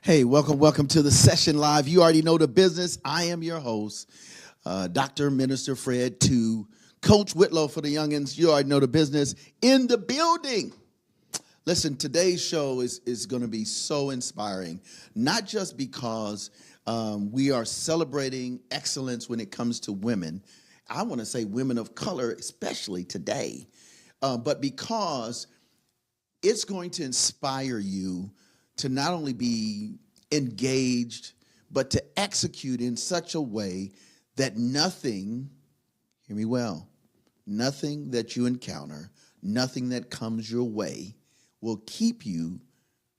Hey, welcome to the session live. You already know the business. I am your host, Dr. Minister Fred, to Coach Whitlow for the youngins. You already know the business in the building. Listen, today's show is going to be so inspiring, not just because we are celebrating excellence when it comes to women. I want to say women of color, especially today, but because it's going to inspire you to not only be engaged, but to execute in such a way that nothing, hear me well, nothing that you encounter, nothing that comes your way will keep you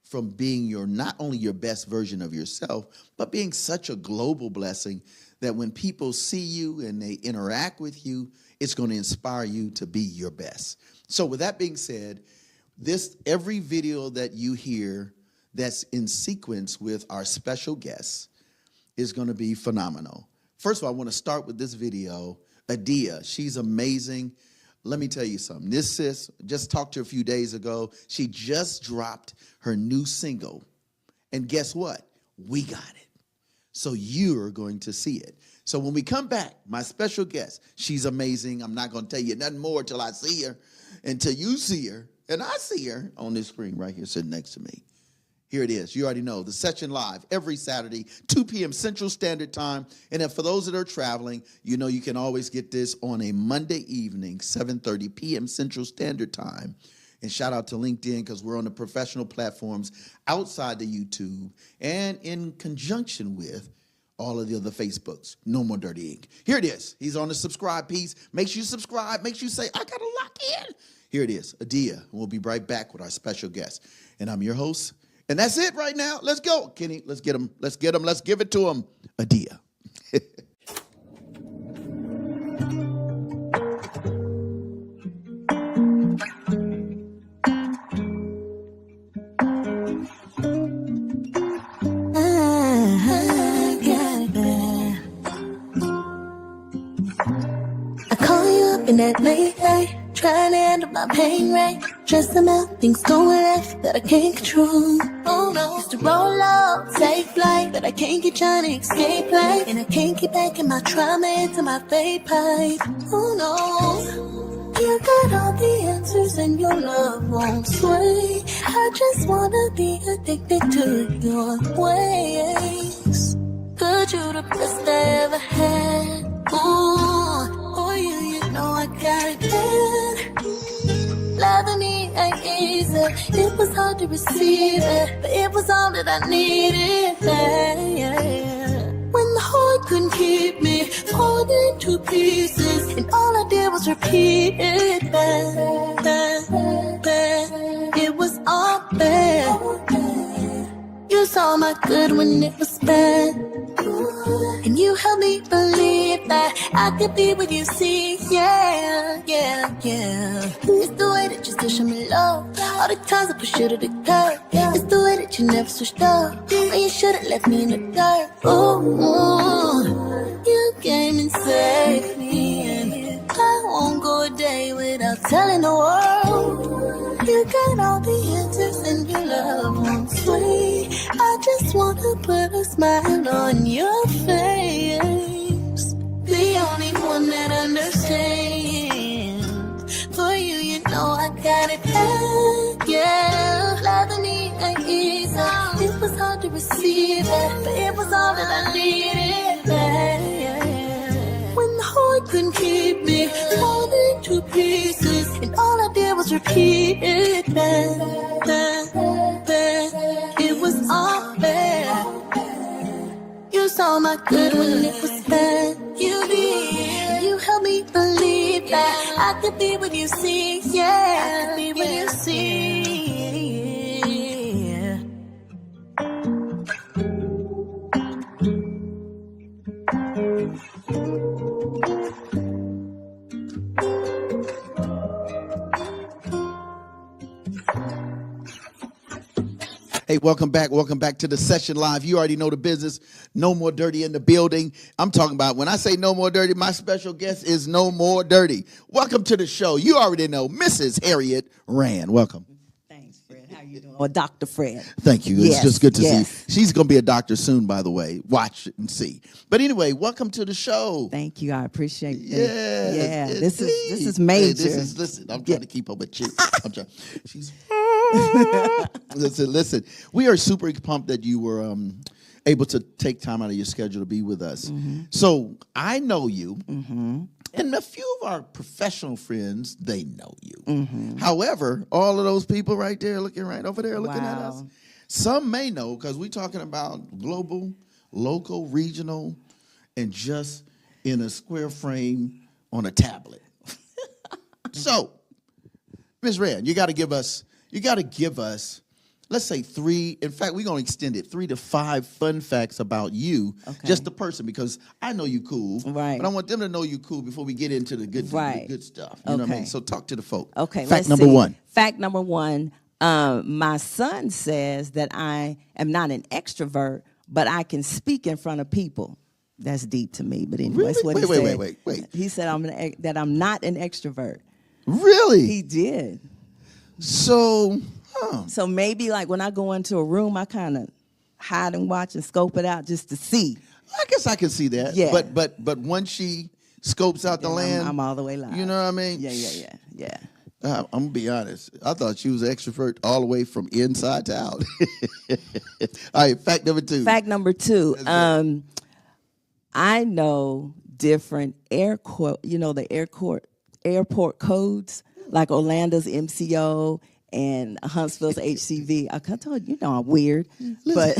from being not only your best version of yourself, but being such a global blessing that when people see you and they interact with you, it's going to inspire you to be your best. So with that being said, every video that you hear that's in sequence with our special guests is going to be phenomenal. First of all, I want to start with this video. Adia, she's amazing. Let me tell you something. This sis, just talked to her a few days ago. She just dropped her new single. And guess what? We got it. So you're going to see it. So when we come back, my special guest, she's amazing. I'm not going to tell you nothing more till I see her, until you see her. And I see her on this screen right here sitting next to me. Here it is. You already know. The Session Live every Saturday, 2 p.m. Central Standard Time. And then for those that are traveling, you know you can always get this on a Monday evening, 7:30 p.m. Central Standard Time. And shout out to LinkedIn because we're on the professional platforms outside the YouTube and in conjunction with all of the other Facebooks. No More Dirty Inc. Here it is. He's on the subscribe piece. Make sure you subscribe. Make sure you say, I got to lock in. Here it is. Adia. We'll be right back with our special guest. And I'm your host. And that's it right now. Let's go, Kenny. Let's get him. Let's get him. Let's give it to him. Adia. I call you up in that late night, trying to handle my pain right. Just about things going left that I can't control. Oh no, used to roll up, take flight, but I can't get trying to escape life, and I can't get back in my trauma into my fade pipe. Oh no, you got all the answers and your love won't sway. I just wanna be addicted to your ways. Could you the best I ever had? Ooh, for you know I got it bad. Loving me ain't easy. It was hard to receive it, but it was all that I needed. Yeah. When the heart couldn't keep me, falling to pieces, and all I did was repeat it. Bad. It was all bad. You saw my good when it was bad, and you helped me believe that I could be with you, see, yeah. It's the way that you still show me love, all the times I push you to the curb. It's the way that you never switched up, when you should've left me in the dirt. Ooh, you came and saved me, and I won't go a day without telling the world. You got all the answers and your love won't sway. I just wanna put a smile on your face, the only one that understands. For you know I got it bad, yeah. Loving me ain't easy. It was hard to receive it, but it was all that I needed, yeah. When the heart couldn't keep me, falling to pieces, and all I did was repeat it, bad. It was all bad. You saw my good when it was bad. You did. You helped me believe that I could be with you, see, yeah. I could be with you, see. Hey, welcome back to the Session Live. You already know the business. No More Dirty in the building. I'm talking about, when I say No More Dirty, my special guest is No More Dirty. Welcome to the show. You already know Mrs. Harriett Rand. Welcome. Thanks, Fred. How you doing? Or Dr. Fred. Thank you. Yes, It's just good to yes. see. She's going to be a doctor soon, by the way. Watch it and see. But anyway, welcome to the show. Thank you. I appreciate that. Yes, Yeah. This indeed. is major. Hey, listen, I'm trying to keep up with you. I'm trying. She's listen. We are super pumped that you were able to take time out of your schedule to be with us. So I know you. And a few of our professional friends, they know you. However, all of those people right there, looking right over there, looking at us, some may know because we're talking about global, local, regional, and just in a square frame on a tablet. So, Ms. Rand, you got to give us, let's say 3, in fact, we're going to extend it, 3 to 5 fun facts about you, just the person, because I know you cool, right? But I want them to know you cool before we get into the good stuff. You know what I mean? So talk to the folk. Okay, fact number 1. Fact number 1, my son says that I am not an extrovert, but I can speak in front of people. That's deep to me, but anyway, that's what he said. Wait. He said that I'm not an extrovert. Really? He did. So... So maybe like when I go into a room, I kind of hide and watch and scope it out just to see. I guess I can see that. Yeah. But once she scopes out the land, I'm all the way live. You know what I mean? Yeah. I'm gonna be honest. I thought she was an extrovert all the way from inside to out. All right. Fact number 2. Fact number 2. I know different airport codes like Orlando's MCO. And Huntsville's HCV. I told you, I'm weird, but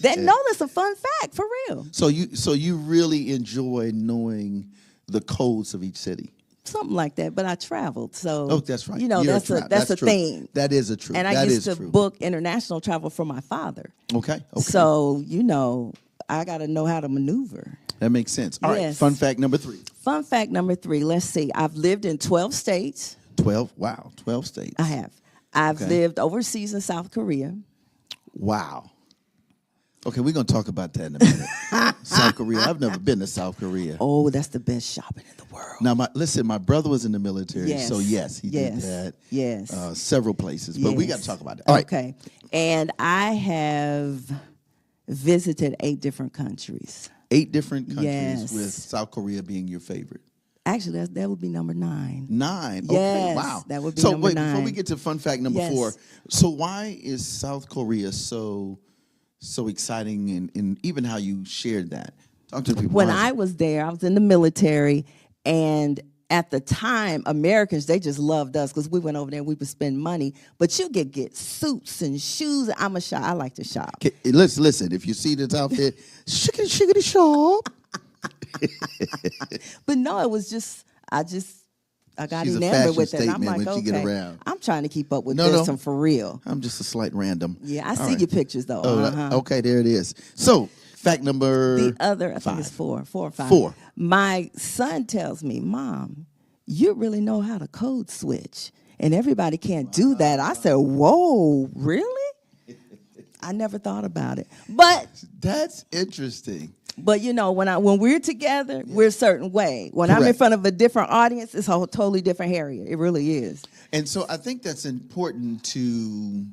that's a fun fact for real. So you really enjoy knowing the codes of each city. Something like that, but I traveled, so that's right. That's a true. thing. That is a truth. And I used to book international travel for my father. Okay. So I got to know how to maneuver. That makes sense. All right. Fun fact number 3. Fun fact number 3. Let's see. I've lived in 12 states. 12. Wow. 12 states. I have. I've lived overseas in South Korea. Wow. Okay, we're going to talk about that in a minute. South Korea. I've never been to South Korea. Oh, that's the best shopping in the world. Now, my brother was in the military, so yes, he did that. Yes. Several places, but we got to talk about that. All right. Okay. And I have visited 8 different countries. 8 different countries, with South Korea being your favorite. Actually, that would be number 9. 9. Okay. Yes, Wow. that would be number 9. Before we get to fun fact number 4, so why is South Korea so exciting, and even how you shared that? Talk to people. When I was there, I was in the military, and at the time, Americans, they just loved us because we went over there and we would spend money. But you get suits and shoes. I like to shop. Okay, listen. If you see this outfit, shiggity shop. But no, it was just I got She's enamored with it. And I'm statement like, when she okay, get around. I'm trying to keep up with this one for real. I'm just a slight random. Yeah, I see your pictures though. Okay, there it is. So, fact number the other, I 5. think it's 4 or 5. 4. My son tells me, Mom, you really know how to code switch, and everybody can't do that. I said, whoa, really? I never thought about it, but that's interesting. But when we're together, we're a certain way. When I'm in front of a different audience, it's a totally different Harriett. It really is. And so I think that's important to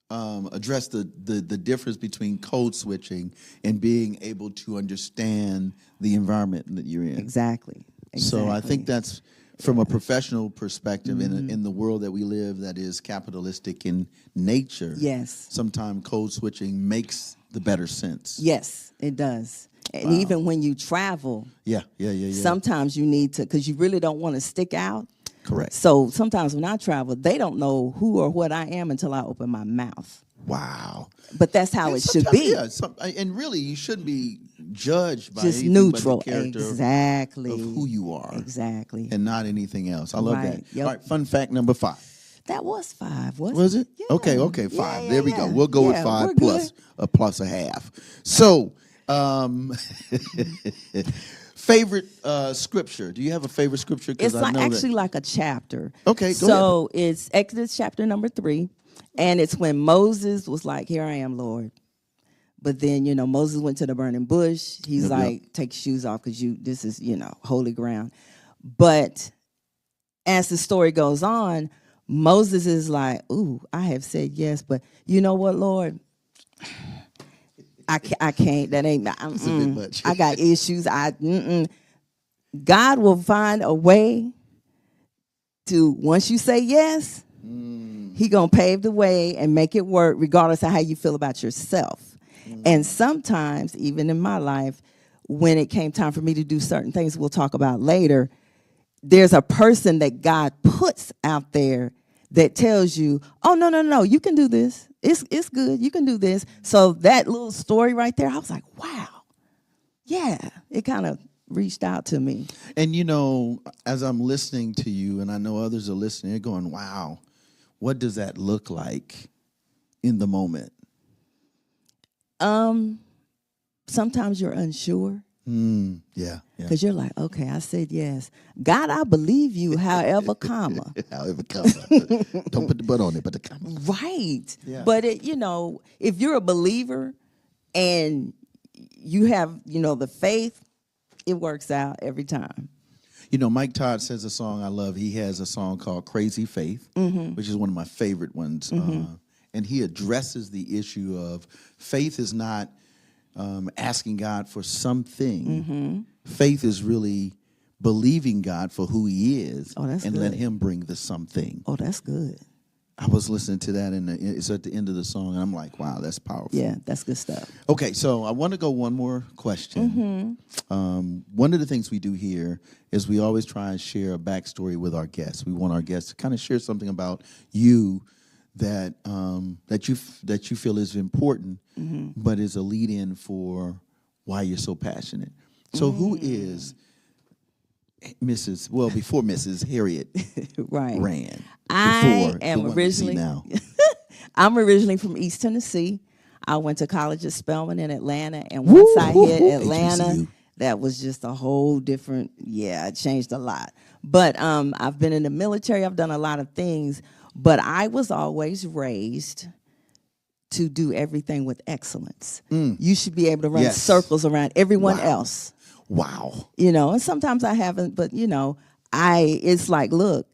address the difference between code switching and being able to understand the environment that you're in. Exactly. So I think that's from a professional perspective in the world that we live that is capitalistic in nature. Yes. Sometimes code switching makes the better sense. Yes, it does. And even when you travel, sometimes you need to, because you really don't want to stick out. Correct. So sometimes when I travel, they don't know who or what I am until I open my mouth. Wow. But that's how it should be. Yeah, and really, you shouldn't be judged by just anything neutral. but the character Exactly. of who you are. Exactly. And not anything else. I love that. Yep. All right, fun fact number 5. That was 5, wasn't Was it? Yeah. Okay, 5. Yeah, there we go. We'll go with 5 we're plus a half. So, favorite scripture. Do you have a favorite scripture? It's actually like a chapter. Okay, go ahead. So it's Exodus chapter number 3, and it's when Moses was like, "Here I am, Lord." But then, Moses went to the burning bush. He's like, "Take your shoes off because this is, holy ground." But as the story goes on, Moses is like, ooh, I have said yes, but you know what, Lord? I can't. That ain't. It's a bit much. I got issues. God will find a way to, once you say yes, he gonna pave the way and make it work regardless of how you feel about yourself. And sometimes, even in my life, when it came time for me to do certain things we'll talk about later, there's a person that God puts out there that tells you, oh, no, you can do this. It's good. You can do this. So that little story right there, I was like, wow. Yeah, it kind of reached out to me. And, you know, as I'm listening to you, and I know others are listening, they're going, wow, what does that look like in the moment? Sometimes you're unsure. Yeah. Because you're like, okay, I said yes. God, I believe you, however, comma. However, comma. Don't put the but on it, but the comma. Right. Yeah. But, if you're a believer and you have, the faith, it works out every time. You know, Mike Todd says a song I love. He has a song called Crazy Faith, which is one of my favorite ones. And he addresses the issue of faith is not asking God for something. Faith is really believing God for who he is and good. let him bring the something. Oh, that's good. I was listening to that, and it's at the end of the song, and I'm like, wow, that's powerful. Yeah, that's good stuff. Okay, so I want to go one more question. One of the things we do here is we always try and share a backstory with our guests. We want our guests to kind of share something about you that you feel is important, but is a lead-in for why you're so passionate. So who is before Mrs. Harriet right. ran? I am originally now. I'm originally from East Tennessee. I went to college at Spelman in Atlanta, and once I hit Atlanta, HBCU. that was just a whole different. Yeah, it changed a lot. But I've been in the military. I've done a lot of things, but I was always raised to do everything with excellence. You should be able to run circles around everyone else. Wow. And sometimes I haven't, but it's like, look.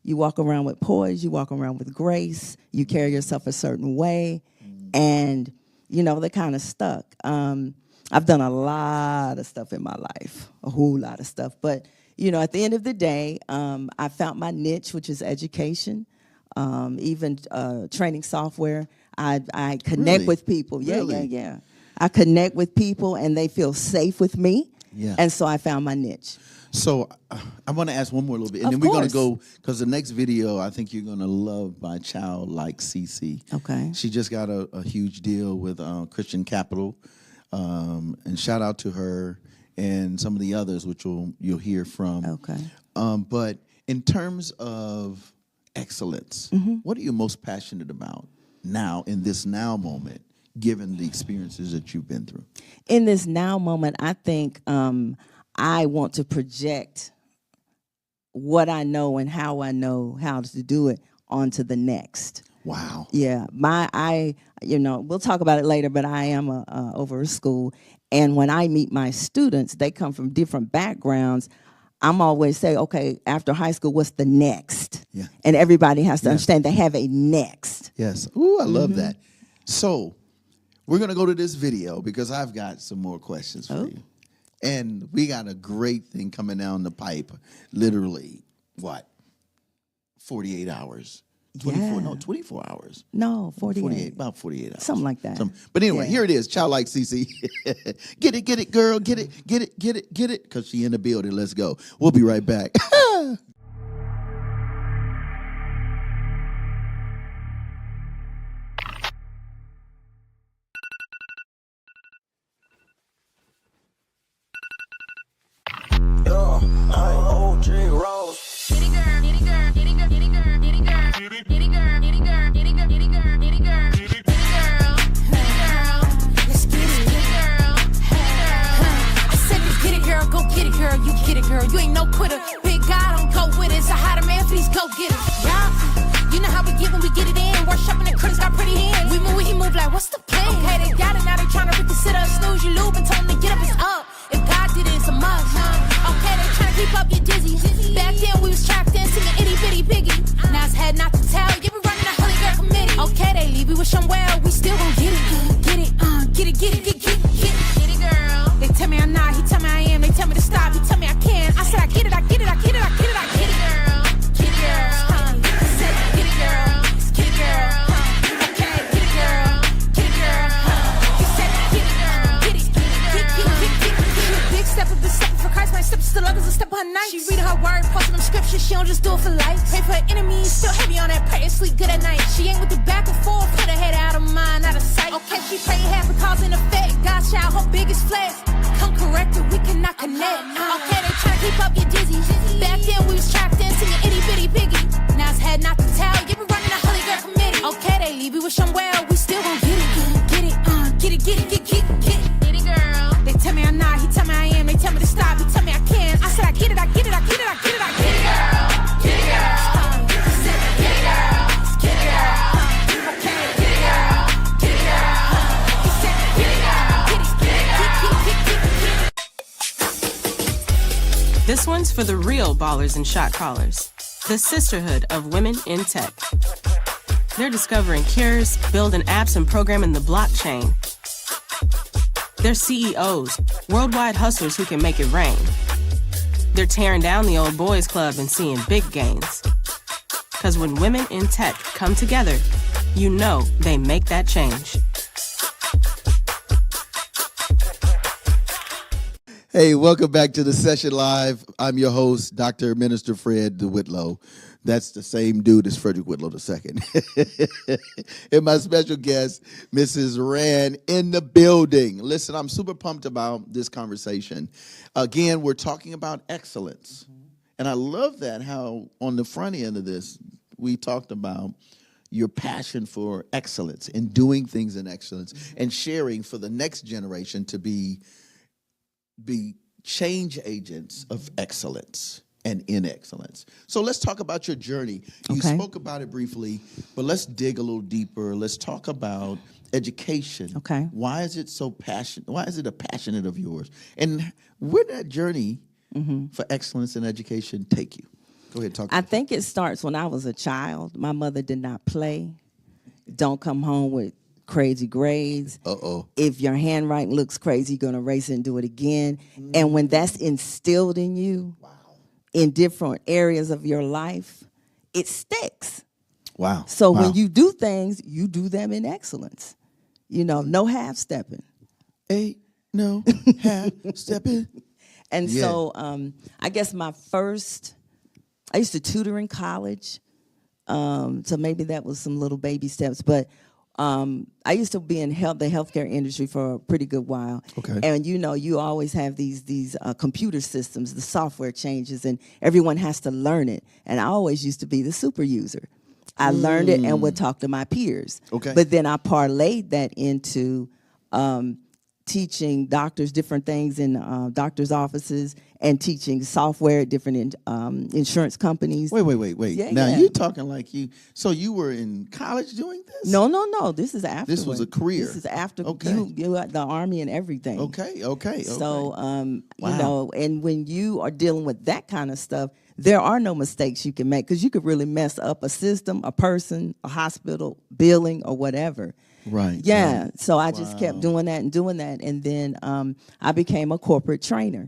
You walk around with poise, you walk around with grace, you carry yourself a certain way, and, they're kind of stuck. I've done a lot of stuff in my life, a whole lot of stuff. But, at the end of the day, I found my niche, which is education, even training software. I connect with people. Yeah. I connect with people, and they feel safe with me, and so I found my niche. So I want to ask one more little bit, and then we're going to go, because the next video I think you're going to love my child like Cece. Okay. She just got a huge deal with Christian Capital, and shout out to her and some of the others, which you'll hear from. Okay. But in terms of excellence, what are you most passionate about now, in this now moment, given the experiences that you've been through? In this now moment, I think I want to project what I know and how I know how to do it onto the next. Wow. Yeah. We'll talk about it later, but I am over a school. And when I meet my students, they come from different backgrounds. I'm always say, okay, after high school, what's the next? Yeah. And everybody has to understand they have a next. Yes. Ooh, I love that. So we're going to go to this video because I've got some more questions for you. And we got a great thing coming down the pipe, literally, 48 hours? 24 hours. No, 48. About 48 hours. Something like that. But anyway, here it is, Childlike CC. Get it, girl, get it, because she in the building. Let's go. We'll be right back. You ain't no quitter. Big God don't go with it. So how the man for these go-getters. Yeah. You know how we get when we get it in. Workshopping the critics got pretty hands. We move, he move like, what's the plan? Okay, they got it, now they tryna reconsider. Snooze, you lube, and tell them to get up, it's up. If God did it, it's a must. Okay, they tryna keep up, get dizzy. Back then we was trapped in, singing itty bitty piggy. Now it's had not to tell. You be running a holy girl committee. Okay, they leave you with some well, we still gon' get it. Get it, get it, get it, get it, get it. Get it, girl. They tell me I'm not, he tell me I am. They tell me to stop, he tell me I can. I said I get it, I get it, I get it, I get it, I get it, girl. Get it, girl. I said get it, girl. Get it, girl. Okay, get it, girl. Get it, girl. You said get it, girl. Get it, get it. Big step of the step for Christ, my step still up as a step on night. She reading her word, posting them scriptures, she don't just do it for life. Pray for her enemies, still heavy on that prayer, sleep good at night. She ain't with the back and forth, put her head out of mind, out of sight. Okay, she pray half a cause and effect. God child, her biggest flex. Come correct it, we cannot connect. Okay, they try to keep up your dizzy. Back then we was trapped into your itty bitty piggy. Now it's head not to tell, you be running a holy girl committee. Okay, they leave you with some well, we still gon' get it. Get it, get it, get it, get it, get it, get it. Get it, girl. They tell me I'm not, he tell me I am. They tell me to stop, he tell me I can. I said I get it, I get it, I get it, I get it, I get it, girl. Get it, girl. I said get it, girl. Get it, girl. Okay, get it, girl. Get it, girl. He said get it, girl. Get it, get it. This one's for the real ballers and shot callers, the sisterhood of women in tech. They're discovering cures, building apps, and programming the blockchain. They're CEOs, worldwide hustlers who can make it rain. They're tearing down the old boys club and seeing big gains. Because when women in tech come together, you know they make that change. Hey, welcome back to the session live. I'm your host, Dr. Minister Fred Whitlow. That's the same dude as Frederick Whitlow II. And my special guest, Mrs. Rand, in the building. Listen, I'm super pumped about this conversation. Again, we're talking about excellence. And I love that how on the front end of this, we talked about your passion for excellence and doing things in excellence and sharing for the next generation to be change agents of excellence and in excellence. So let's talk about your journey. You spoke about it briefly, but let's dig a little deeper. Let's talk about education. Okay. Why is it so passionate? Why is it a passionate of yours? And where did that journey for excellence in education take you? Go ahead, talk. I think it starts when I was a child. My mother did not play. Don't come home with crazy grades. If your handwriting looks crazy, you're going to erase it and do it again. And when that's instilled in you, in different areas of your life, it sticks. Wow. So when you do things, you do them in excellence. You know, no half-stepping. No half-stepping. And so I guess I used to tutor in college. So maybe that was some little baby steps. But I used to be in the healthcare industry for a pretty good while. Okay. And you know, you always have these computer systems, the software changes, and everyone has to learn it. And I always used to be the super user. I learned it and would talk to my peers. Okay. But then I parlayed that into teaching doctors different things in doctors' offices and teaching software at different insurance companies. Wait. Yeah, Now, yeah. you're talking like so you were in college doing this? No. This is after. This was a career. This is after Okay. you got the Army and everything. Okay. So, Wow. you know, and when you are dealing with that kind of stuff, there are no mistakes you can make because you could really mess up a system, a person, a hospital, billing, or whatever. Right. Yeah. Right. So I just kept doing that. And then I became a corporate trainer.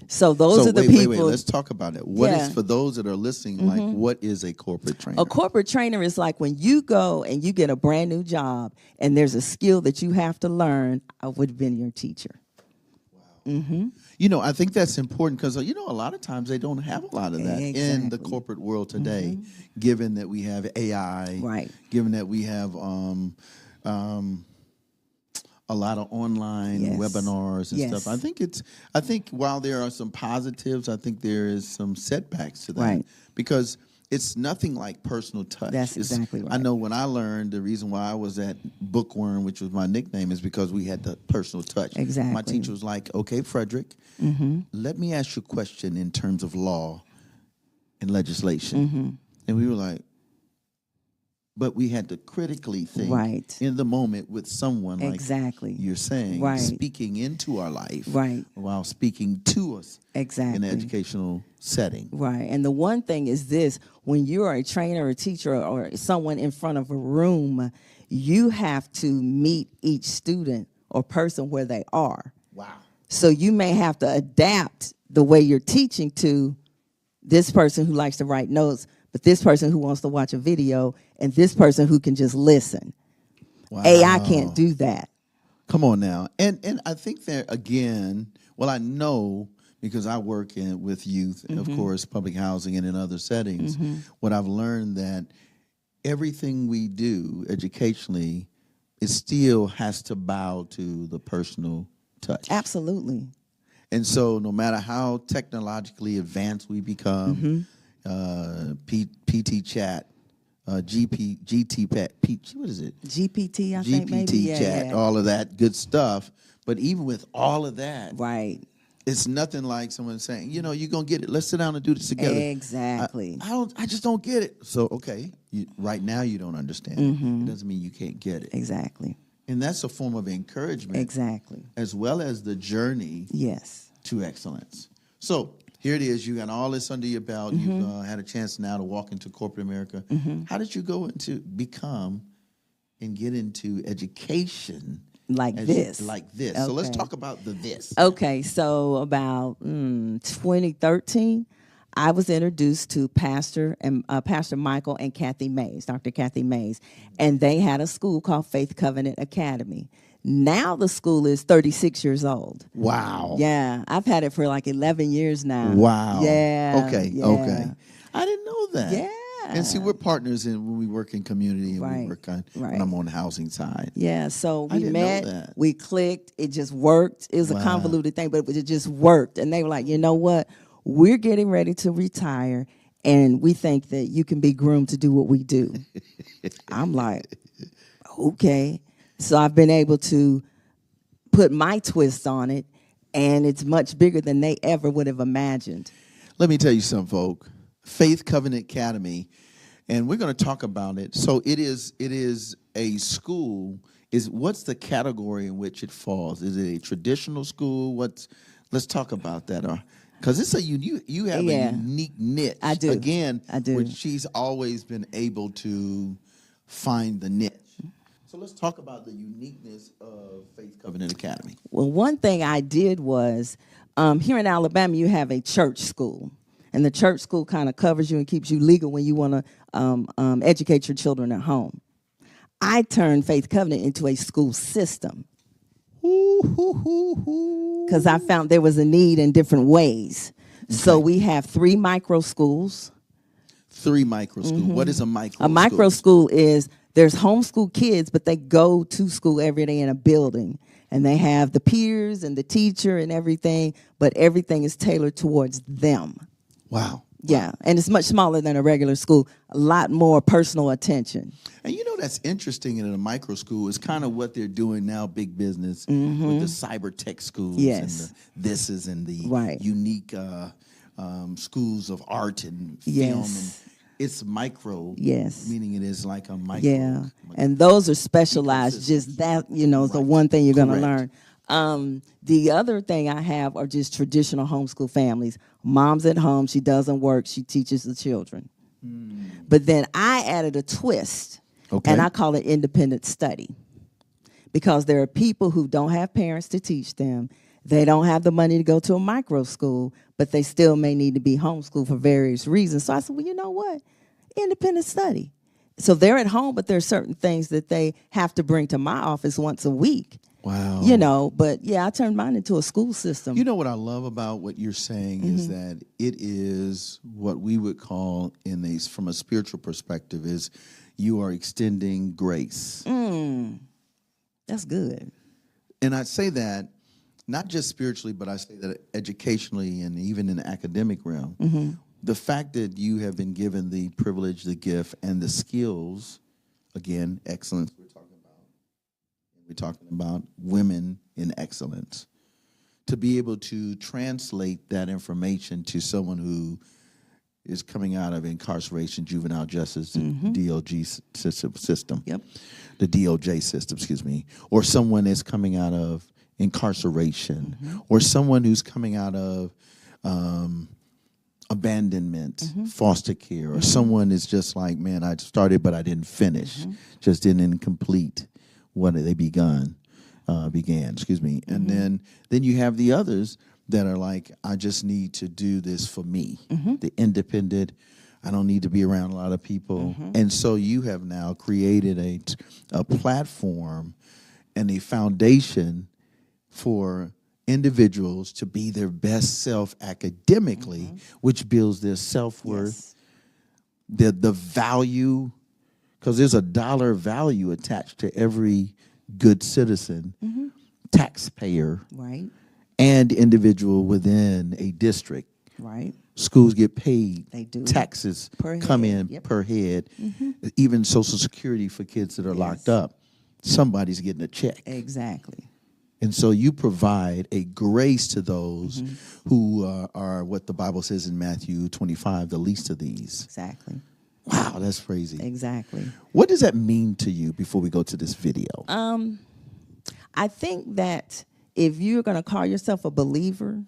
So those are the people. Wait. Let's talk about it. What is, for those that are listening, like, what is a corporate trainer? A corporate trainer is like when you go and you get a brand new job and there's a skill that you have to learn, I would have been your teacher. Wow. You know, I think that's important because, you know, a lot of times they don't have a lot of that in the corporate world today, given that we have AI, right? Given that we have a lot of online webinars and stuff. I think while there are some positives, I think there is some setbacks to that. Right. Because it's nothing like personal touch. That's exactly right. I know when I learned the reason why I was at Bookworm, which was my nickname, is because we had the personal touch. Exactly. My teacher was like, okay, Frederick, let me ask you a question in terms of law and legislation. And we were like, but we had to critically think Right. in the moment with someone like Exactly. you're saying, Right. speaking into our life, Right. while speaking to us Exactly. in an educational setting. Right. And the one thing is this, when you're a trainer, a teacher, or someone in front of a room, you have to meet each student or person where they are. Wow. So you may have to adapt the way you're teaching to this person who likes to write notes, but this person who wants to watch a video, and this person who can just listen. Wow. AI can't do that. Come on now. And I think that, again, well, I know because I work with youth, of course, public housing and in other settings, what I've learned that everything we do educationally, it still has to bow to the personal touch. Absolutely. And so no matter how technologically advanced we become, PT chat, GT Pat, what is it? GPT, I think maybe. GPT chat, all of that good stuff. But even with all of that, Right. it's nothing like someone saying, you're going to get it. Let's sit down and do this together. Exactly. I just don't get it. So, okay, right now you don't understand it. It doesn't mean you can't get it. Exactly. And that's a form of encouragement. Exactly. As well as the journey Yes. to excellence. So here it is. You got all this under your belt. You've had a chance now to walk into corporate America. How did you go into become and get into education Like this. Like this. So let's Okay. talk about the this. Okay, so about 2013, I was introduced to Pastor Michael and Kathy Mays, Dr. Kathy Mays, and they had a school called Faith Covenant Academy. Now the school is 36 years old. Wow. Yeah, I've had it for like 11 years now. Wow. Yeah. Okay. Yeah. Okay. I didn't know that. Yeah. And see, we're partners when we work in community and we Right. work on Right. when I'm on the housing side. Yeah, so I we didn't know met, that. we clicked, it just worked. It was Wow. a convoluted thing, but it just worked. And they were like, you know what? We're getting ready to retire, and we think that you can be groomed to do what we do. I'm like, okay. So I've been able to put my twist on it, and it's much bigger than they ever would have imagined. Let me tell you something, folk. Faith Covenant Academy, and we're going to talk about it. So it is a school. What's the category in which it falls? Is it a traditional school? Let's talk about that. Because it's you have Yeah. a unique niche. I do. Again, I do. which she's always been able to find the niche. So let's talk about the uniqueness of Faith Covenant Academy. Well, one thing I did was, here in Alabama, you have a church school. And the church school kind of covers you and keeps you legal when you want to educate your children at home. I turned Faith Covenant into a school system because I found there was a need in different ways. Okay. So we have 3 micro schools. 3 micro schools. What is a micro school? A micro school is there's homeschool kids, but they go to school every day in a building. And they have the peers and the teacher and everything, but everything is tailored towards them. Wow. Yeah, and it's much smaller than a regular school, a lot more personal attention. And you know that's interesting in a micro school is kind of what they're doing now, big business, with the cyber tech schools Yes. and the thises and the Right. unique schools of art and film. Yes. And it's micro, Yes. meaning it is like a micro. Yeah, and those are specialized, ecosystem. just that, is the Right. one thing you're going to Correct. learn. The other thing I have are just traditional homeschool families. Mom's at home, she doesn't work, she teaches the children. But then I added a twist, Okay. and I call it independent study. Because there are people who don't have parents to teach them. They don't have the money to go to a micro school, but they still may need to be homeschooled for various reasons. So I said, well, you know what? Independent study. So they're at home, but there are certain things that they have to bring to my office once a week. Wow. But yeah, I turned mine into a school system. You know what I love about what you're saying is that it is what we would call from a spiritual perspective is you are extending grace. That's good. And I say that not just spiritually, but I say that educationally and even in the academic realm. The fact that you have been given the privilege, the gift, and the skills, again, excellence we're talking about women in excellence, to be able to translate that information to someone who is coming out of incarceration, juvenile justice, the DOJ system. Yep. The DOJ system, excuse me. Or someone is coming out of incarceration, or someone who's coming out of abandonment, foster care, or someone is just like, man, I started but I didn't finish, just didn't complete what they began, excuse me. And then you have the others that are like, I just need to do this for me, the independent. I don't need to be around a lot of people. And so you have now created a platform and a foundation for individuals to be their best self academically, which builds their self-worth, the value, because there's a dollar value attached to every good citizen, taxpayer, Right. and individual within a district. Right. Schools get paid. They do. Taxes Per come head. in Yep. per head. Even Social Security for kids that are locked up. Somebody's getting a check. Exactly. And so you provide a grace to those who are what the Bible says in Matthew 25, the least of these. Exactly. Wow, that's crazy. Exactly. What does that mean to you before we go to this video? I think that if you're going to call yourself a believer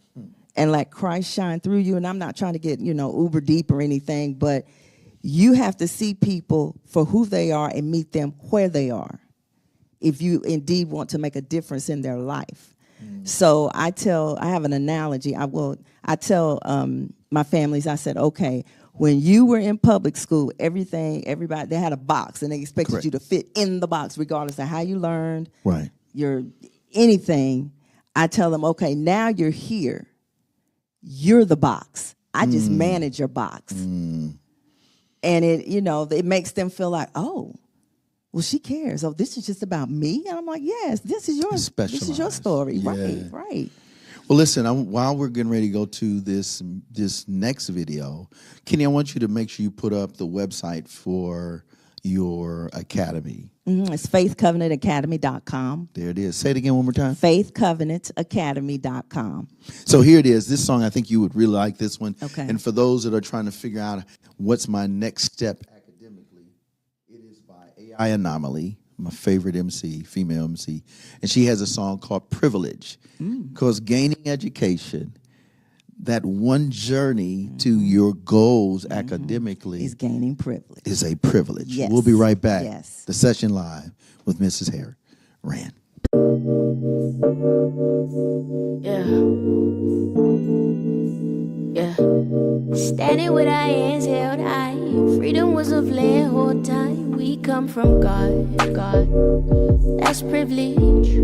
and let Christ shine through you, and I'm not trying to get, uber deep or anything, but you have to see people for who they are and meet them where they are, if you indeed want to make a difference in their life. So I have an analogy. I tell my families, I said, okay, when you were in public school, everybody, they had a box and they expected you to fit in the box regardless of how you learned, Right. your anything. I tell them, okay, now you're here. You're the box. I just manage your box. And it makes them feel like, oh, well, she cares. Oh, this is just about me? And I'm like, yes, this is your story. Yeah. Right. Well, listen, while we're getting ready to go to this next video, Kenny, I want you to make sure you put up the website for your academy. It's faithcovenantacademy.com. There it is. Say it again one more time. faithcovenantacademy.com. So here it is. This song, I think you would really like this one. Okay. And for those that are trying to figure out what's my next step academically, it is by AI Anomaly, my favorite MC, female MC. And she has a song called Privilege. Because gaining education, that one journey to your goals academically Is gaining privilege. is a privilege. Yes. We'll be right back. Yes. The session live with Mrs. Harriett. Rand. Yeah. Standing with our hands held high. Freedom was a plan whole time. We come from God. That's privilege.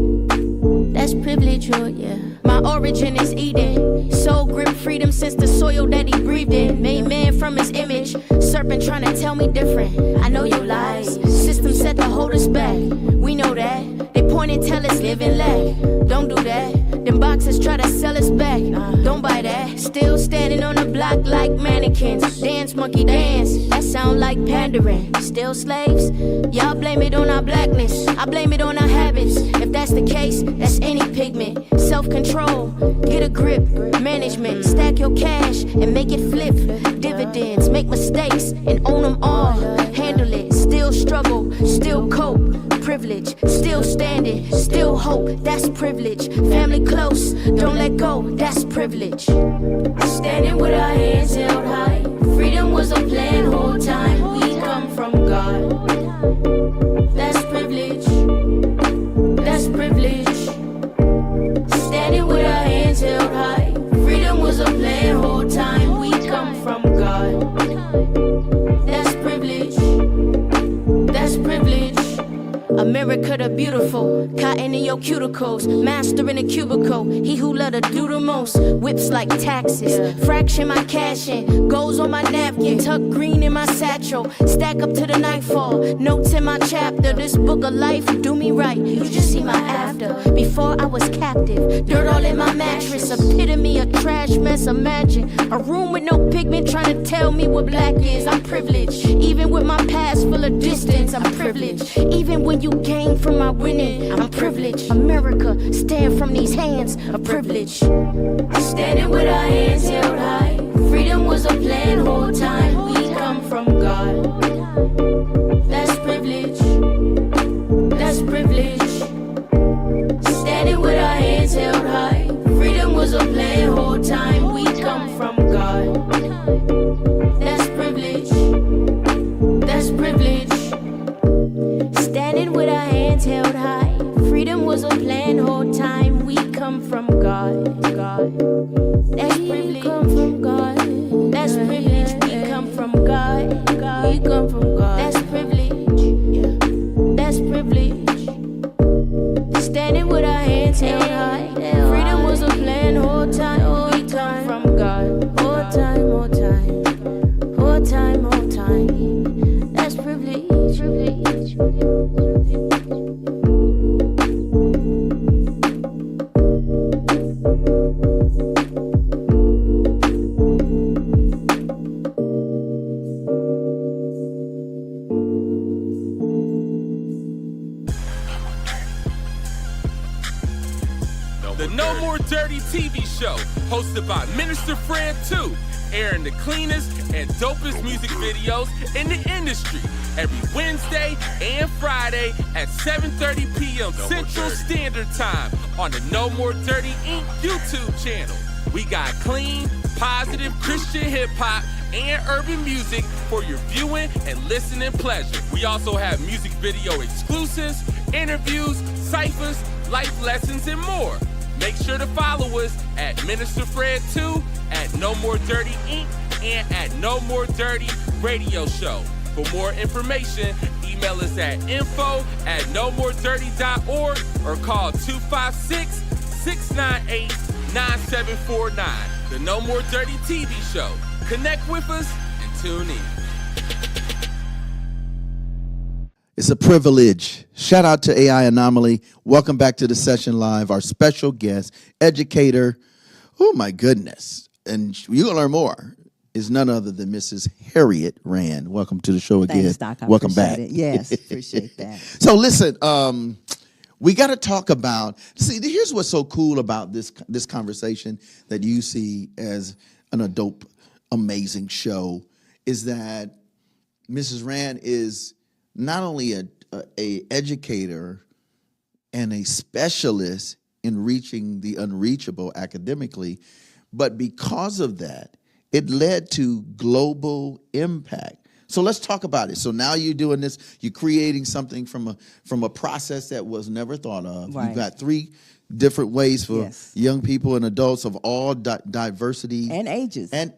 That's privilege, oh yeah. My origin is Eden. Soul grim freedom since the soil that he breathed in. Made man from his image. Serpent trying to tell me different. I know your lies. System set to hold us back. We know that. They point and tell us live and lack. Don't do that. Them boxes try to sell us back. Don't buy that. Still standing on the block like mannequins. Dance, monkey, dance. That sound like pandering. Still slaves? Y'all blame it on our blackness. I blame it on our habits. If that's the case, that's any pigment. Self-control, get a grip. Management, stack your cash and make it flip. Dividends, make mistakes and own them all. Handle it, still struggle, still cope. Privilege, still standing, still hope. That's privilege. Family close, don't let go. That's privilege. Standing with our hands held high. Freedom was a plan whole time. We come from God. That's privilege. That's privilege. Standing with our hands held high. Freedom was a plan whole time. We come from God. That's privilege. That's privilege. America the beautiful, cotton in your cuticles, master in a cubicle, he who let her do the most, whips like taxes, fraction my cash in, goes on my napkin, tuck green in my satchel, stack up to the nightfall, notes in my chapter, this book of life, do me right, you just see my after, before I was captive, dirt all in my mattress, epitome of trash mess, imagine, a room with no pigment trying to tell me what black is, I'm privileged, even with my past full of distance, I'm privileged, even when you gain from my winning, I'm privileged. America, stand from these hands of privilege. Standing with our hands held high. Freedom was a plan whole time. We come from God. That's privilege. That's privilege. Standing with our hands held high. Freedom was a plan whole time. We come from God. That's privilege. That's privilege. Standing with our hands held high. Freedom was a plan whole time. We come from God. That's privilege. Come from God. That's privilege. We come from God. We come from God. That's privilege. Yeah. That's privilege. Standing with our hands held high. Freedom was a plan whole time. We come from God. Whole time, whole time. Whole time, whole time. That's privilege. The No More Dirty TV show, hosted by Minister Fred 2, airing the cleanest and dopest music videos in the industry every Wednesday and Friday at 7:30 p.m. Central Standard Time on the No More Dirty Inc. YouTube channel. We got clean, positive Christian hip-hop and urban music for your viewing and listening pleasure. We also have music video exclusives, interviews, ciphers, life lessons, and more. Make sure to follow us at Minister Fred 2, at No More Dirty Inc., and at No More Dirty Radio Show. For more information, email us at info@nomoredirty.org or call 256-698-9749. The No More Dirty TV show. Connect with us and tune in. It's a privilege. Shout out to AI Anomaly. Welcome back to the session live. Our special guest, educator. Oh my goodness. And you're going to learn more. Is none other than Mrs. Harriett Rand. Welcome to the show again. Thanks, Doc. I Welcome back. appreciate it. Yes, appreciate that. So listen, we got to talk about, here's what's so cool about this conversation that you see as an adult, amazing show, is that Mrs. Rand is not only a educator and a specialist in reaching the unreachable academically, but because of that, it led to global impact. So let's talk about it. So now you're doing this, you're creating something from a process that was never thought of. Right. You've got 3 different ways for Yes. young people and adults of all diversity. And ages. I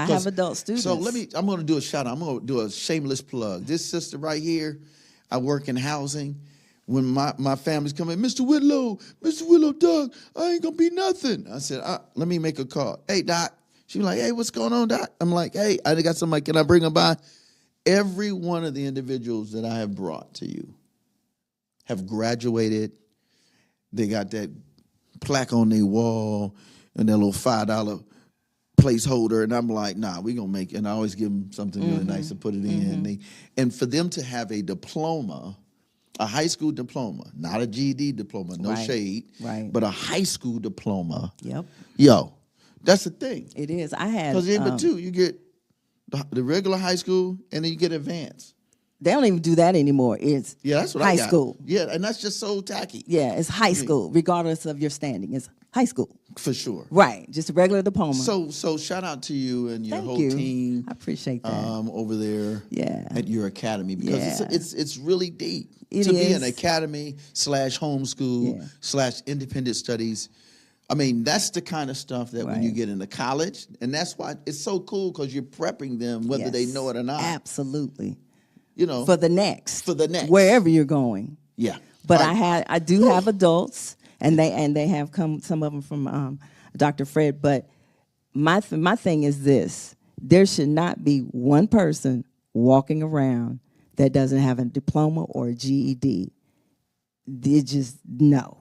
have adult students. So I'm going to do a shout out. I'm going to do a shameless plug. This sister right here, I work in housing. When my family's coming, Mr. Whitlow, Doc, I ain't going to be nothing. I said, let me make a call. Hey, Doc. She was like, hey, what's going on, Doc? I'm like, hey, I got somebody, can I bring them by? Every one of the individuals that I have brought to you have graduated. They got that plaque on their wall and their little $5 placeholder. And I'm like, nah, we going to make it. And I always give them something really nice to put it in. And for them to have a diploma, a high school diploma, not a GED diploma, no shade, but a high school diploma. Yep. Yo, that's the thing. It is. I had. Because but too, you get the regular high school and then you get advanced. They don't even do that anymore. It's that's what high I got. School. Yeah, and that's just so tacky. Yeah, it's high school, regardless of your standing. It's high school. For sure. Right, just a regular diploma. So shout out to you and your whole you. team. I appreciate that. Over there at your academy, because it's really deep. It to is. Be an academy / homeschool / independent studies. I mean, that's the kind of stuff that when you get into college, and that's why it's so cool, because you're prepping them whether they know it or not. Absolutely. You know, for the next, wherever you're going. Yeah. But I do have adults, and they have come, some of them from Dr. Fred. But my thing is this: there should not be one person walking around that doesn't have a diploma or a GED. They just no.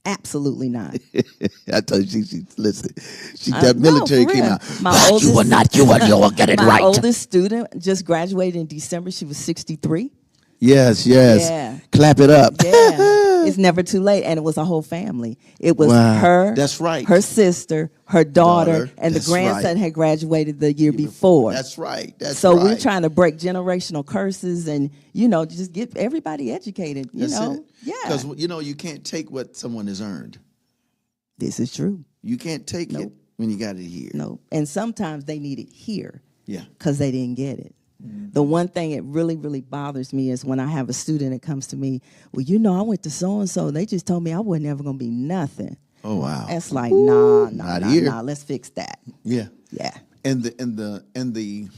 Absolutely not. I told you, listen, that military came out. You will get it right. My oldest student just graduated in December. She was 63. Yes. Yeah. Clap it up. Yeah. It's never too late. And it was a whole family. It was Wow. her, That's right. her sister, her daughter, and the That's grandson right. had graduated the year before. That's right. That's so right. we're trying to break generational curses and, just get everybody educated, That's Yeah. Because, you can't take what someone has earned. This is true. You can't take it when you got it here. No. And sometimes they need it here. Yeah. Because they didn't get it. The one thing that really, really bothers me is when I have a student that comes to me, well, I went to so-and-so. They just told me I wasn't ever going to be nothing. Oh, wow. That's like, nah, let's fix that. Yeah. Yeah. And the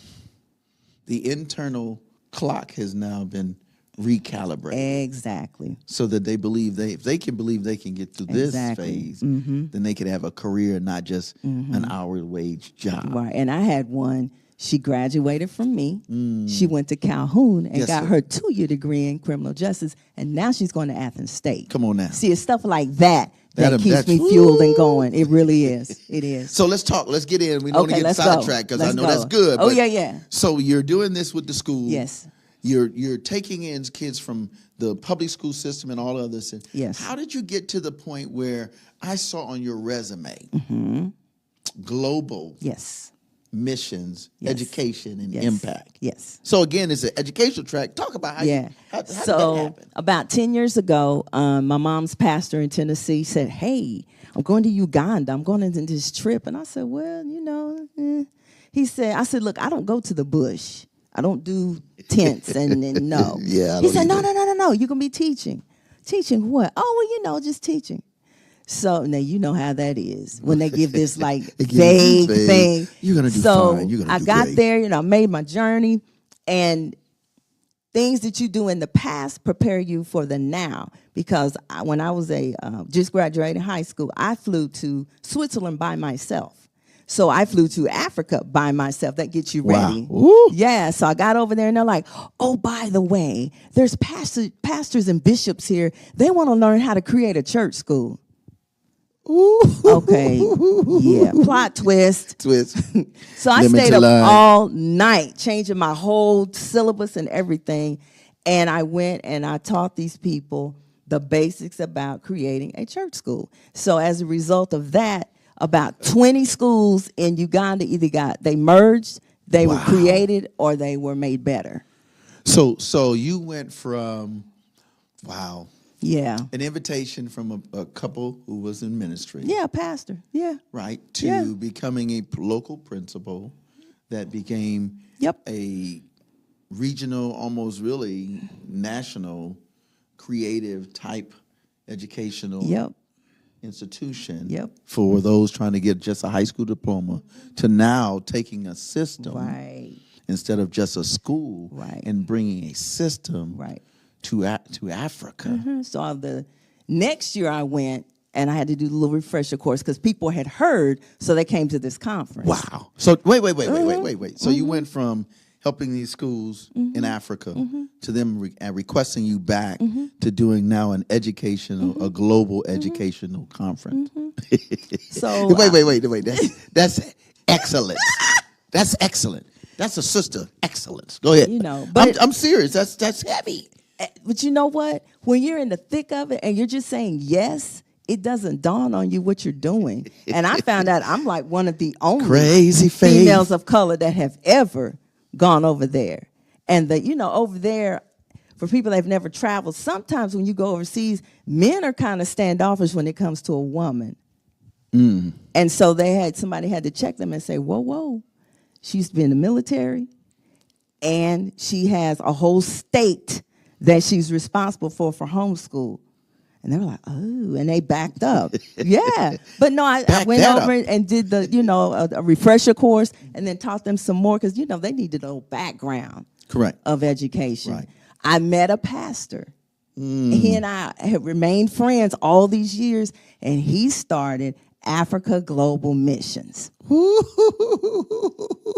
internal clock has now been recalibrated. Exactly. So that they believe if they can believe they can get through this phase, then they could have a career, not just an hourly wage job. Right. And I had one. She graduated from me. She went to Calhoun and got her 2-year degree in criminal justice, and now she's going to Athens State. Come on now. See, it's stuff like that keeps that's- me fueled and going. It really is. It is. So let's talk. Let's get in. We don't want to get let's sidetracked because I Let's know go. that's good. Oh, but- yeah. So you're doing this with the school. Yes. You're taking in kids from the public school system and all others. Yes. How did you get to the point where I saw on your resume global Yes. missions, Yes. education, and Yes. impact? Yes. So again, it's an educational track. Talk about how Yeah. how did that So happen? about 10 years ago, my mom's pastor in Tennessee said, hey, I'm going to Uganda. I'm going on this trip. And I said, well, I said, look, I don't go to the bush. I don't do tents and no. Yeah, I He don't said, either. no. You're going to be teaching. Teaching what? Oh, well, just teaching. So now you know how that is when they give this like They give you vague vague. thing. You're gonna do so fine. You're gonna I do got great. there, I made my journey, and things that you do in the past prepare you for the now. Because when I was just graduating high school, I flew to Switzerland by myself. So I flew to Africa by myself. That gets you ready. Wow. Ooh. Yeah, so I got over there and they're like, oh, by the way, there's pastors and bishops here. They want to learn how to create a church school. Ooh. Okay, yeah, plot twist. So I Limited stayed up line. all night changing my whole syllabus and everything. And I went and I taught these people the basics about creating a church school. So as a result of that, about 20 schools in Uganda they merged, they were created, or they were made better. So you went from, Yeah. an invitation from a couple who was in ministry. Yeah, pastor. Yeah. Right, to becoming a local principal that became a regional, almost really national, creative type educational institution for those trying to get just a high school diploma to now taking a system instead of just a school and bringing a system to Africa. So the next year I went and I had to do the little refresher course because people had heard, so they came to this conference. Wow. So wait. So you went from helping these schools in Africa to them requesting you back to doing now an educational, a global educational conference. So wait. That's excellent. That's excellent. That's a sister excellence. Go ahead. But I'm serious. That's heavy. But you know what? When you're in the thick of it and you're just saying yes, it doesn't dawn on you what you're doing. And I found out I'm like one of the only crazy females of color that have ever gone over there. And over there, for people that have never traveled, sometimes when you go overseas, men are kind of standoffish when it comes to a woman. And so somebody had to check them and say, whoa, she's been in the military and she has a whole state that she's responsible for homeschool. And they were like, oh, and they backed up. Yeah. But no, I went over and did a refresher course and then taught them some more because, they needed a little background of education. Right. I met a pastor. He and I have remained friends all these years, and he started Africa Global Missions.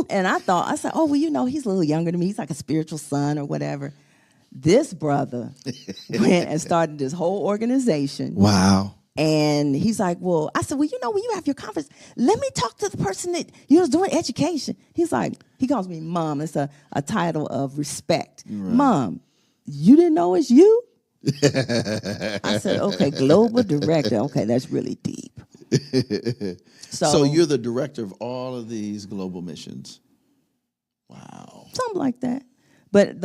And I said, oh, well, he's a little younger than me. He's like a spiritual son or whatever. This brother went and started this whole organization. Wow. And he's like, well, I said, well, when you have your conference, let me talk to the person that was doing education. He's like, he calls me Mom. It's a title of respect. Right. Mom, you didn't know it's you? I said, okay, global director. Okay, that's really deep. So you're the director of all of these global missions. Wow. Something like that. But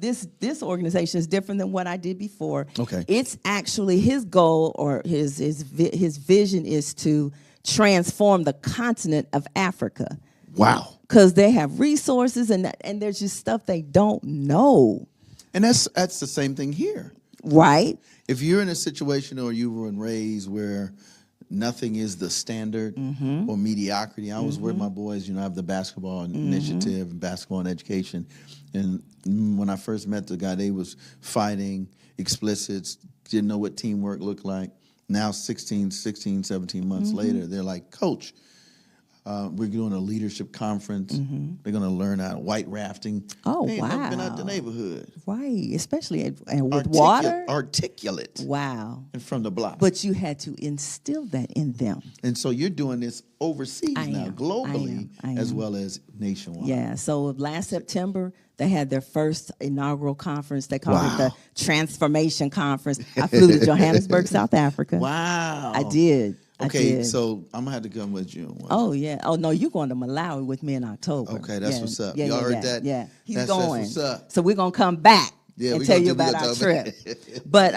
this organization is different than what I did before. Okay. It's actually his goal or his vision is to transform the continent of Africa. Wow. Because they have resources and there's just stuff they don't know. And that's the same thing here. Right. If you're in a situation or you were raised where nothing is the standard or mediocrity. I was with my boys, I have the basketball initiative, basketball and education. And when I first met the guy, they was fighting, explicits, didn't know what teamwork looked like. Now 16, 17 months later, they're like, Coach, we're doing a leadership conference. They're going to learn how to white rafting. Oh, they ain't wow. never been out the neighborhood. Right, especially with water. Articulate. Wow. And from the block. But you had to instill that in them. And so you're doing this overseas now, globally, I am. as well as nationwide. Yeah, so last September, they had their first inaugural conference. They called it the Transformation Conference. I flew to Johannesburg, South Africa. Wow. I did. Okay, so I'm going to have to come with you. Oh, yeah. Oh, no, you're going to Malawi with me in October. Okay, that's what's up. Yeah, Y'all heard that? Yeah, he's that's going. That's what's up. So we're going to come back and tell you about our trip. But,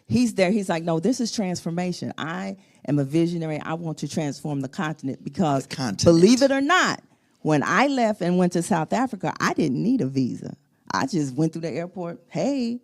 he's there. He's like, no, this is transformation. I am a visionary. I want to transform the continent because, believe it or not, when I left and went to South Africa, I didn't need a visa. I just went through the airport. Hey.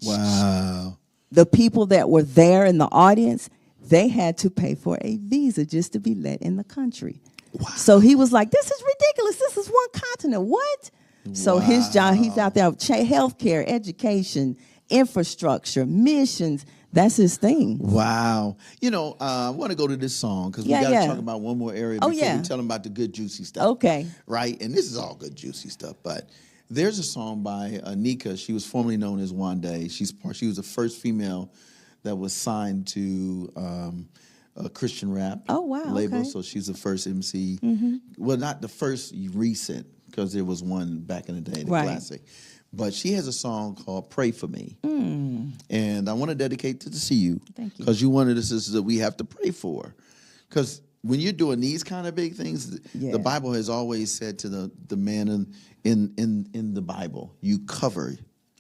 Wow. The people that were there in the audience, they had to pay for a visa just to be let in the country. Wow. So he was like, this is ridiculous. This is one continent. What? Wow. So his job, he's out there with healthcare, education, infrastructure, missions. That's his thing. Wow. I want to go to this song because we got to talk about one more area before we tell them about the good, juicy stuff. Okay. Right? And this is all good, juicy stuff. But there's a song by Anika. She was formerly known as Wande. She was the first female that was signed to a Christian rap label. Okay. So she's the first MC. Well, not the first recent, because there was one back in the day, the classic. But she has a song called Pray For Me. And I want to dedicate it to you. Thank you. Because you're one of the sisters that we have to pray for. Because when you're doing these kind of big things, the Bible has always said to the man in the Bible, you cover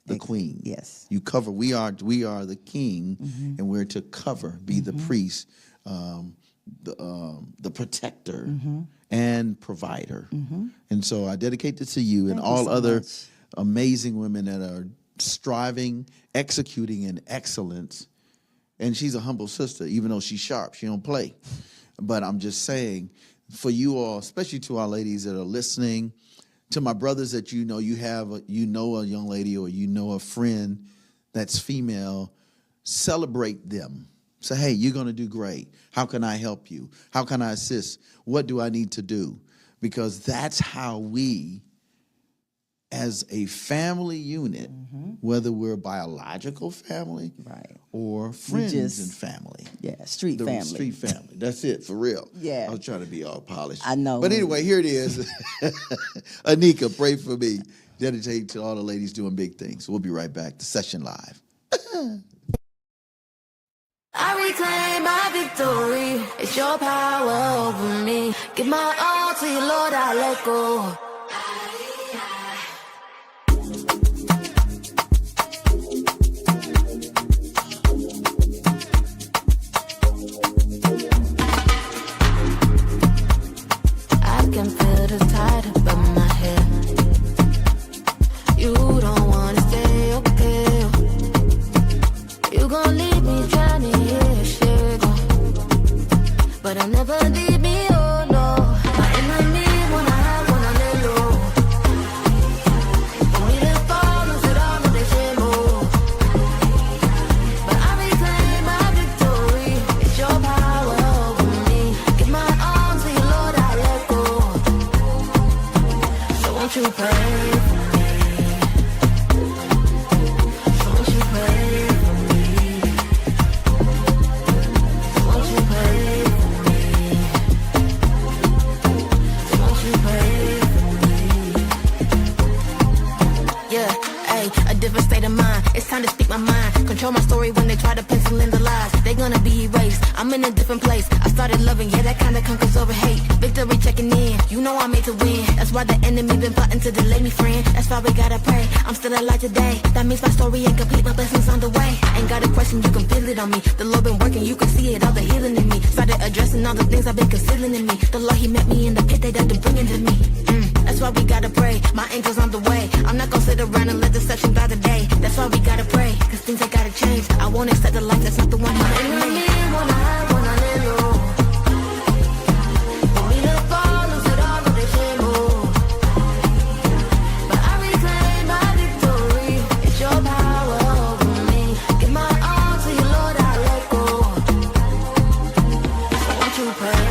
the queen. Yes. You cover. We are the king, and we're to cover, be the priest, the protector, and provider. And so I dedicate this to you and all other amazing women that are striving, executing in excellence. And she's a humble sister, even though she's sharp. She don't play. But I'm just saying, for you all, especially to our ladies that are listening, to my brothers that you know a young lady or a friend that's female, celebrate them. Say, hey, you're going to do great. How can I help you? How can I assist? What do I need to do? Because that's how we, as a family unit, whether we're a biological family or friends and family. Yeah, street family. Street family. That's it, for real. Yeah. I was trying to be all polished. I know. But anyway, here it is. Anika, Pray For Me. Dedicate to all the ladies doing big things. We'll be right back. The session live. I reclaim my victory. It's your power over me. Give my all to you, Lord, I let go. I can feel the tide above my head. You don't wanna stay, okay? You gon' leave me drowning here, shit. But I'll never leave me, oh no. My enemy wanna lay low. For me to fall, lose it all, no they shame, oh. But I reclaim my victory. It's your power over me. Give my arms to you, Lord, I let go. So won't you pray for me? So won't you pray for me? So won't you pray for me? So won't you pray for me? Yeah, ayy, different state of mind. It's time to speak my mind. Control my story when they try to pencil in the lies. They gonna be erased. I'm in a different place. I started loving, yeah, that kinda conquers over hate. Victory checking in. You know I'm made to win. That's why the enemy been plotting to delay me, friend. That's why we gotta pray. I'm still alive today. That means my story ain't complete. My blessings on the way. Ain't got a question, you can feel it on me. The Lord been working, you can see it, all the healing in me. Started addressing all the things I've been concealing in me. The Lord, he met me in the pit, they had to bring it to me. That's why we gotta pray. My angel's on the way. I'm not gonna sit around and let deception die the day. That's why we gotta pray. Cause things ain't gotta change. I won't accept the life that's not the one he made me. Wanna hide, wanna lay low. Want me to fall, lose it all, but they can't move. But I reclaim my victory. It's your power over me. Give my all to you, Lord, I let go. So won't you pray?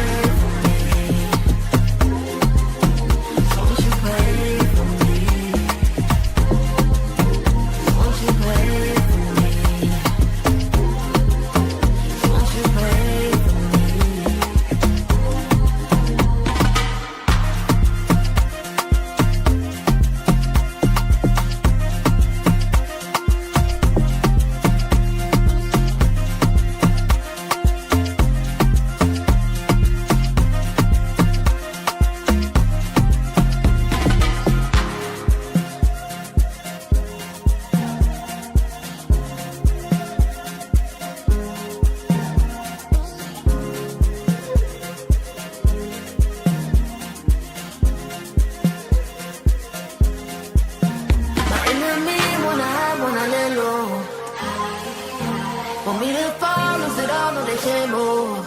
Want me to fall, lose it all, no they can't move.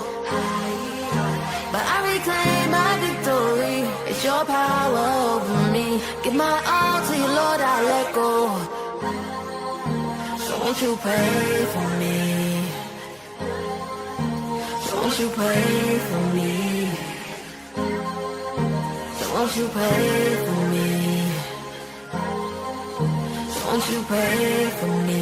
But I reclaim my victory. It's your power over me. Give my all to you, Lord, I let go. So won't you pray for me? So won't you pray for me? So won't you pray for me? So won't you pray for me?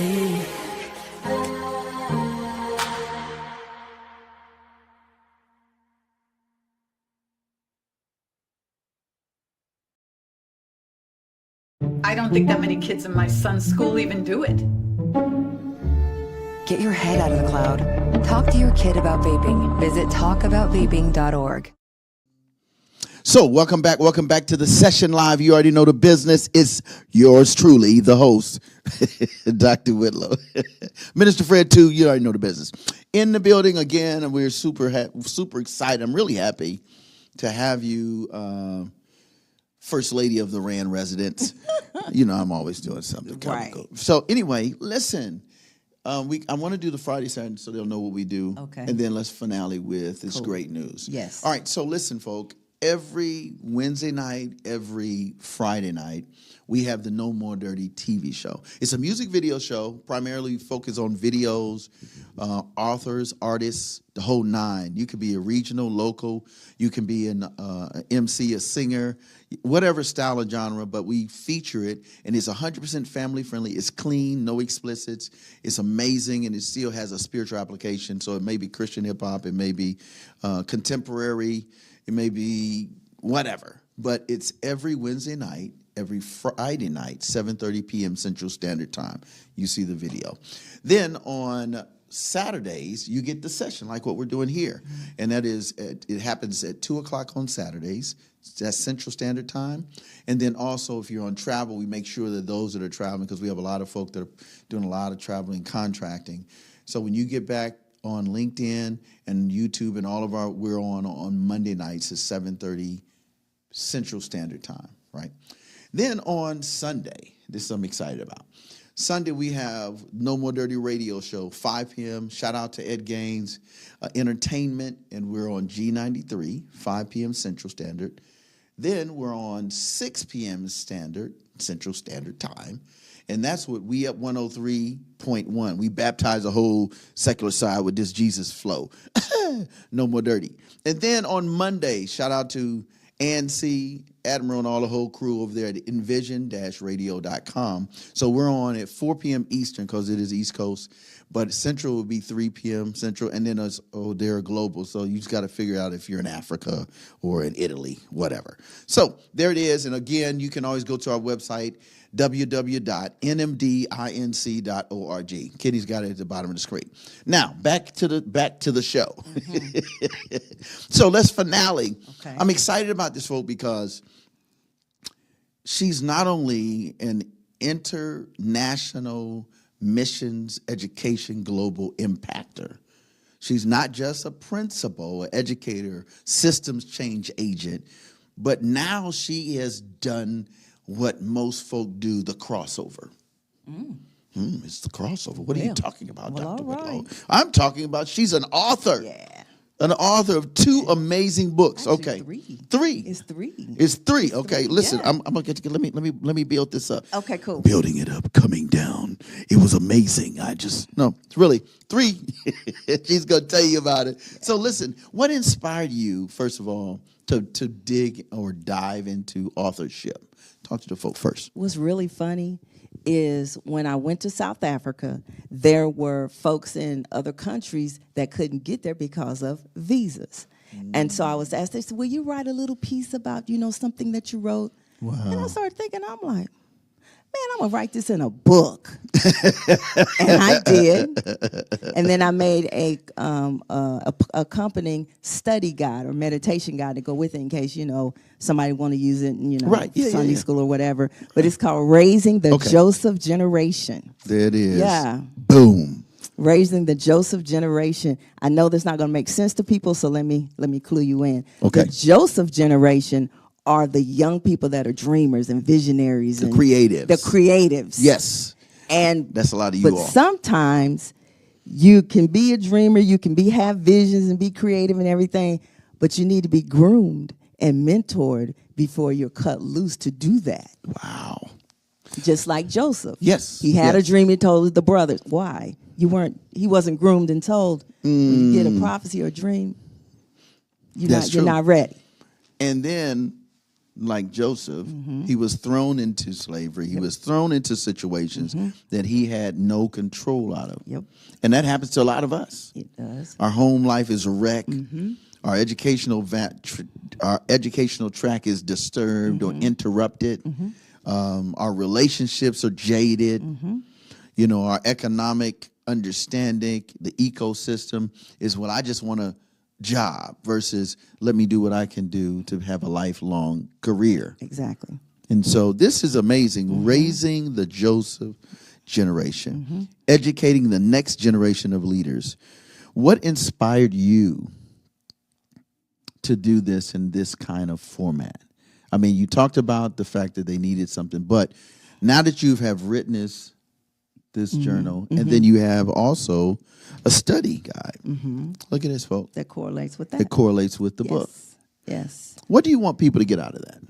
I don't think that many kids in my son's school even do it. Get your head out of the cloud. Talk to your kid about vaping. Visit talkaboutvaping.org. So welcome back to the session live. You already know the business. It's yours truly, the host, Dr. Whitlow. Minister Fred, too, you already know the business. In the building again, and we're super excited. I'm really happy to have you, First Lady of the Rand residence. You know, I'm always doing something. Right. Cool. So anyway, listen. I want to do the Friday, Saturday, so they'll know what we do. Okay. And then let's finale with this great news. Yes. All right, so listen, folk. Every Wednesday night, every Friday night, we have the No More Dirty TV show. It's a music video show, primarily focused on videos, authors, artists, the whole nine. You could be a regional, local. You can be an MC, a singer, whatever style or genre, but we feature it, and it's 100% family-friendly. It's clean, no explicits. It's amazing, and it still has a spiritual application. So it may be Christian hip-hop. It may be contemporary. It may be whatever, but it's every Wednesday night, every Friday night, 7:30 p.m. Central Standard Time. You see the video. Then on Saturdays, you get the session like what we're doing here, and that is it happens at 2 o'clock on Saturdays. That's Central Standard Time. And then also, if you're on travel, we make sure that those that are traveling, because we have a lot of folk that are doing a lot of traveling, contracting. So when you get back on LinkedIn and YouTube and all of our, we're on Monday nights at 7:30 Central Standard Time, right? Then on Sunday, this I'm excited about. Sunday, we have No More Dirty Radio Show, 5 p.m. Shout out to Ed Gaines Entertainment, and we're on G93, 5 p.m. Central Standard. Then we're on 6 p.m. Central Standard Time. And that's what We Up 103.1. We baptize the whole secular side with this Jesus flow. No More Dirty. And then on Monday, shout out to Ancy Admiral and all the whole crew over there at envision-radio.com. So we're on at 4 p.m. Eastern because it is East Coast, but Central would be 3 p.m. Central, and then they're global. So you just got to figure out if you're in Africa or in Italy, whatever. So there it is. And again, you can always go to our website, www.nmdinc.org. Kitty's got it at the bottom of the screen. Now back to the show. So let's finale. Okay. I'm excited about this folk because she's not only an international missions education global impactor. She's not just a principal, an educator, systems change agent, but now she has done what most folk do, the crossover. It's the crossover. What are you talking about, Dr. Whitlow? I'm talking about she's an author. Yeah. An author of 2 amazing books. Actually, okay. 3. 3. It's 3. It's 3. Okay, listen, yeah. I'm gonna get to let me build this up. Okay, cool. Building it up, coming down. It was amazing. It's really 3. She's gonna tell you about it. Yeah. So listen, what inspired you, first of all, to dig or dive into authorship? Talk to the folk first. What's really funny is when I went to South Africa, there were folks in other countries that couldn't get there because of visas. And so I was asked, they said, will you write a little piece about, something that you wrote? Wow. And I started thinking, I'm like, man, I'm going to write this in a book. And I did. And then I made a accompanying study guide or meditation guide to go with it in case, somebody want to use it in, right. Sunday school or whatever. But it's called Raising the Joseph Generation. There it is. Yeah. Boom. Raising the Joseph Generation. I know that's not going to make sense to people, so let me clue you in. Okay. The Joseph Generation are the young people that are dreamers and visionaries. The creatives. The creatives. Yes. And that's a lot of you all. But sometimes you can be a dreamer, you can have visions and be creative and everything, but you need to be groomed and mentored before you're cut loose to do that. Wow. Just like Joseph. Yes. He had a dream, he told the brothers. Why? He wasn't groomed and told. When you get a prophecy or a dream, you're not ready. And then, like Joseph, he was thrown into slavery. He was thrown into situations that he had no control out of. Yep. And that happens to a lot of us. It does. Our home life is a wreck. Our educational track is disturbed or interrupted. Our relationships are jaded. Our economic understanding, the ecosystem is what I just want a job versus let me do what I can do to have a lifelong career. Exactly. And so this is amazing. Raising the Joseph generation, educating the next generation of leaders. What inspired you to do this in this kind of format? I mean, you talked about the fact that they needed something, but now that you have written this journal, and then you have also a study guide. Look at this, folks. That correlates with that. It correlates with the book. Yes. What do you want people to get out of that?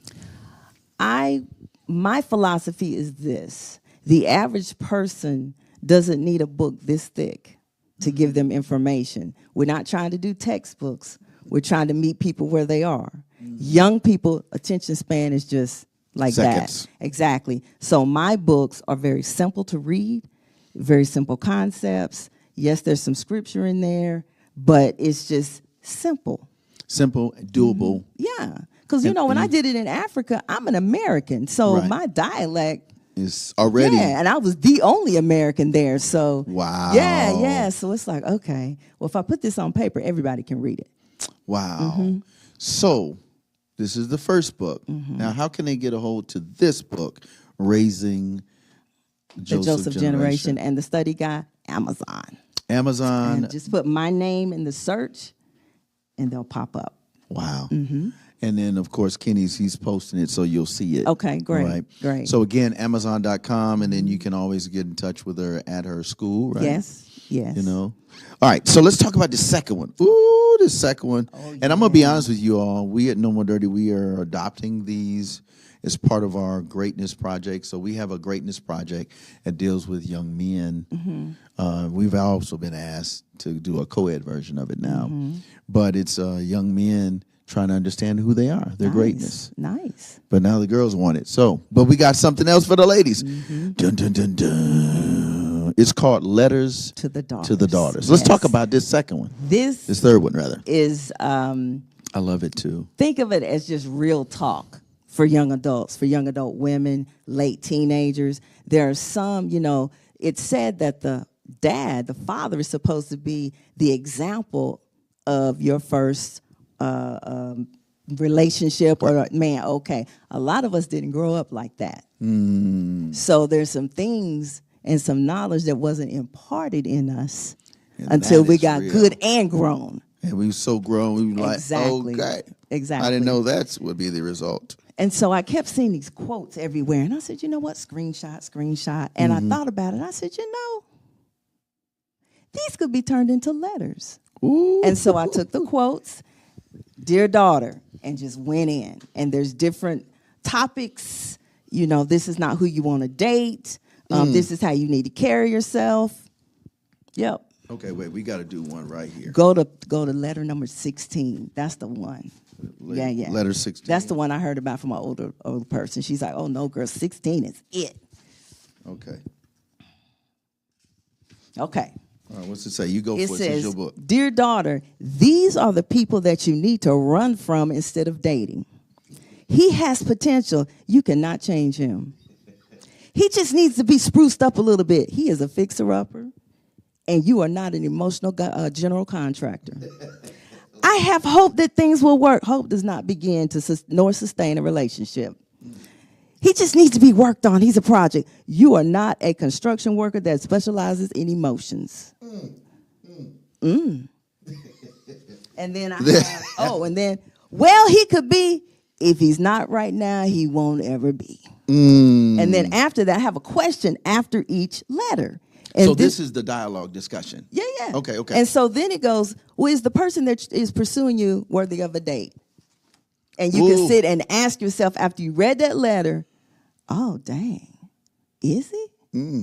My philosophy is this. The average person doesn't need a book this thick to give them information. We're not trying to do textbooks. We're trying to meet people where they are. Young people, attention span is just like seconds. That. Exactly. So my books are very simple to read, very simple concepts. Yes, there's some scripture in there, but it's just simple. Simple, doable. Yeah. Because, when I did it in Africa, I'm an American. So my dialect is already. Yeah, and I was the only American there. So. Wow. Yeah. So it's like, okay, well, if I put this on paper, everybody can read it. Wow. So this is the first book. Now, how can they get a hold to this book, Raising the Joseph Generation? And the study guide? Amazon. And just put my name in the search, and they'll pop up. Wow. And then, of course, he's posting it, so you'll see it. Okay, great. Right. Great. So, again, Amazon.com, and then you can always get in touch with her at her school, right? Yes. All right, so let's talk about the second one. Ooh, the second one. Oh, yeah. And I'm going to be honest with you all. We at No More Dirty, we are adopting these as part of our greatness project. So we have a greatness project that deals with young men. We've also been asked to do a co-ed version of it now. But it's young men trying to understand who they are, their greatness. Nice. But now the girls want it. So, but we got something else for the ladies. Dun, dun, dun, dun. It's called Letters To the Daughters. To the Daughters. Let's talk about this second one. This third one, rather. is, I love it too. think of it as just real talk for young adults, for young adult women, late teenagers. There are some, it's said that the father, is supposed to be the example of your first relationship or man. Okay, a lot of us didn't grow up like that. So there's some things and some knowledge that wasn't imparted in us until we got good and grown. And we were so grown, we were like, okay. Exactly. I didn't know that would be the result. And so I kept seeing these quotes everywhere. And I said, you know what? Screenshot. And I thought about it. I said, these could be turned into letters. Ooh. And so I took the quotes, Dear Daughter, and just went in. And there's different topics. This is not who you want to date. This is how you need to carry yourself. Yep. Okay, wait, we got to do one right here. Go to letter number 16. That's the one. Yeah. Letter 16. That's the one I heard about from an older person. She's like, oh, no, girl, 16 is it. Okay. Okay. All right, what's it say? You go for it. It says, your book. Dear daughter, these are the people that you need to run from instead of dating. He has potential. You cannot change him. He just needs to be spruced up a little bit. He is a fixer-upper, and you are not an emotional general contractor. I have hope that things will work. Hope does not begin nor sustain a relationship. He just needs to be worked on. He's a project. You are not a construction worker that specializes in emotions. And then I have, well, he could be. If he's not right now, he won't ever be. And then after that, I have a question after each letter. And so this is the dialogue discussion. Yeah. Okay. And so then it goes, well, is the person that is pursuing you worthy of a date? And you can sit and ask yourself after you read that letter, oh, dang, is he?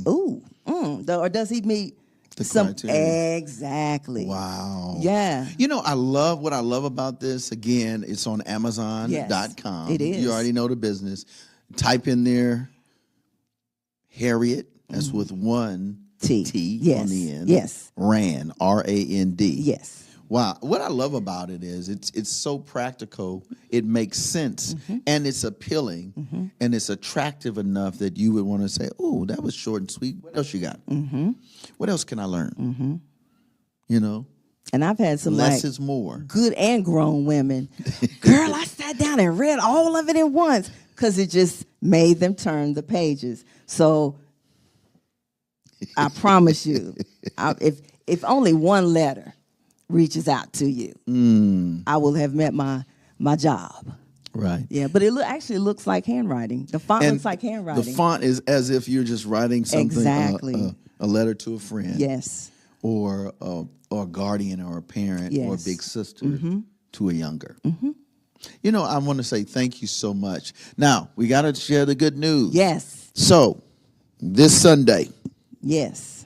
Or does he meet some criteria? Exactly. Wow. Yeah. What I love about this, again, it's on Amazon.com. Yes, it is. You already know the business. Type in there Harriett, that's with one T on the end. Yes. Rand, R-A-N-D. Yes. Wow. What I love about it is it's so practical. It makes sense, and it's appealing, and it's attractive enough that you would want to say, oh, that was short and sweet. What else you got? What else can I learn? And I've had some less is more. Good and grown women. Girl, I sat down and read all of it at once because it just made them turn the pages. So I promise you, if only one letter reaches out to you, I will have met my job. Right. Yeah, but it actually looks like handwriting. The font looks like handwriting. The font is as if you're just writing something. Exactly. A letter to a friend. Yes. Or a guardian or a parent or a big sister to a younger. I want to say thank you so much. Now, we got to share the good news. Yes. So, this Sunday. Yes.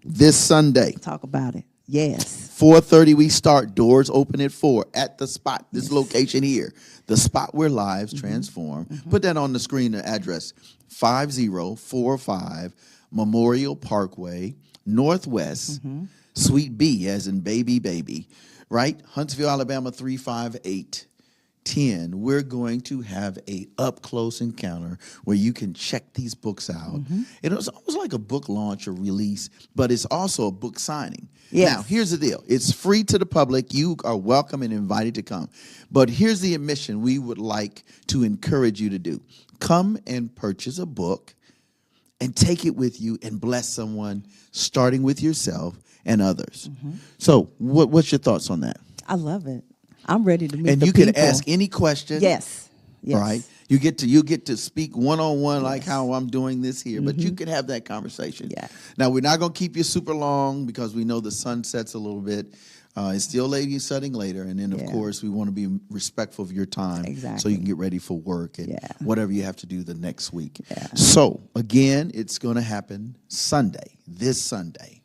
This Sunday. Talk about it. Yes. 4:30 we start. Doors open at 4 at the spot. This location here. The spot where lives transform. Put that on the screen, the address. 5045 Memorial Parkway, Northwest, Suite B as in baby, right? Huntsville, Alabama 35810. We're going to have a up-close encounter where you can check these books out. It was almost like a book launch or release, but it's also a book signing. Yes. Now, here's the deal. It's free to the public. You are welcome and invited to come. But here's the admission we would like to encourage you to do. Come and purchase a book and take it with you and bless someone, starting with yourself and others. So what's your thoughts on that? I love it. I'm ready to meet and the you people. Can ask any question. Yes. All right. You get to speak one-on-one like how I'm doing this here, but you can have that conversation. Yeah. Now, we're not going to keep you super long because we know the sun sets a little bit. It's still setting later. And then, of course, we want to be respectful of your time so you can get ready for work and whatever you have to do the next week. Yeah. So, again, it's going to happen Sunday, this Sunday.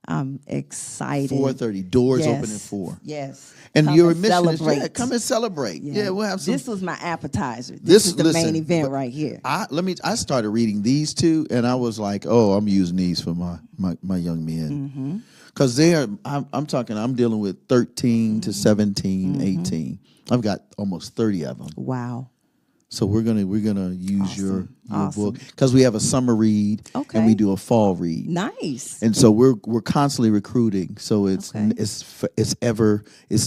I'm excited. 4:30. Doors Yes. open at 4. Yes. And Come your and mission is celebrate. come and celebrate. Yeah, we'll have some. This was my appetizer. This is the main event right here. I started reading these two, and I was like, oh, I'm using these for my young men. Because I'm dealing with 13 to 17, 18. I've got almost 30 of them. Wow. So we're gonna use your Awesome. book because we have a summer read and we do a fall read. Nice. And so we're constantly recruiting. So it's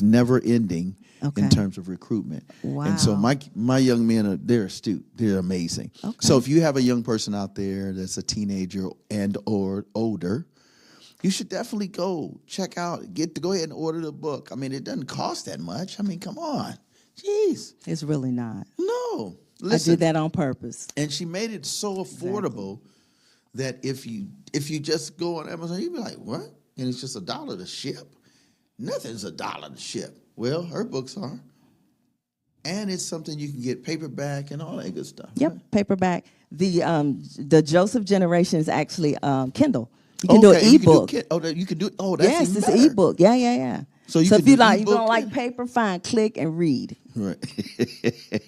never ending in terms of recruitment. Wow. And so my young men they're astute. They're amazing. Okay. So if you have a young person out there that's a teenager and or older, you should definitely go check out. Go ahead and order the book. I mean, it doesn't cost that much. I mean, come on. Jeez. It's really not. No. Listen, I did that on purpose. and she made it so affordable that if you just go on Amazon, you'd be like, what? And it's just $1 to ship? Nothing's $1 to ship. Well, her books are. And it's something you can get paperback and all that good stuff. Yep, right? paperback. The Joseph generation is actually Kindle. You can do an ebook. You can do. Oh, that's Yes, even it's better. an ebook. Yeah. So you so can if you do like, you ebook don't like and- paper, fine. Click and read. Right.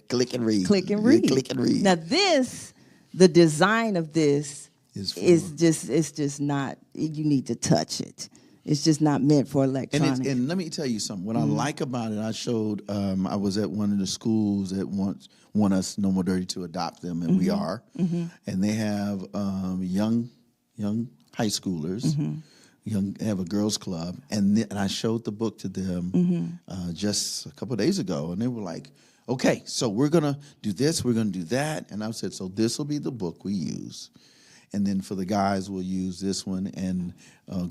Click and read. Click and Yeah, read. click and read. Now the design of this It's just not. You need to touch it. It's just not meant for electronic. And let me tell you something. What I like about it, I showed. I was at one of the schools that want us No More Dirty to adopt them, and we are. And they have young high schoolers. They have a girls club, and I showed the book to them just a couple of days ago, and they were like, "Okay, so we're gonna do this, we're gonna do that," and I said, "So this will be the book we use." And then for the guys, we'll use this one and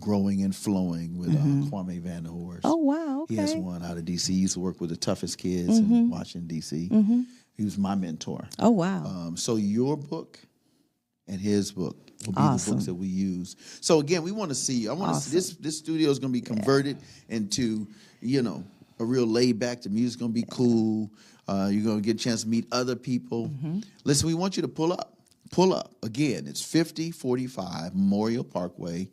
Growing and Flowing with Kwame Van Der Horst. Oh, wow, He has okay. one out of D.C. He used to work with the toughest kids in Washington, D.C. He was my mentor. Oh, wow. So your book and his book will be Awesome. the books that we use. So again, we want to see. I want to see this studio is going to be converted into a real laid back. The music's going to be cool. You're going to get a chance to meet other people. Listen, we want you to pull up. Pull up. Again, it's 5045 Memorial Parkway.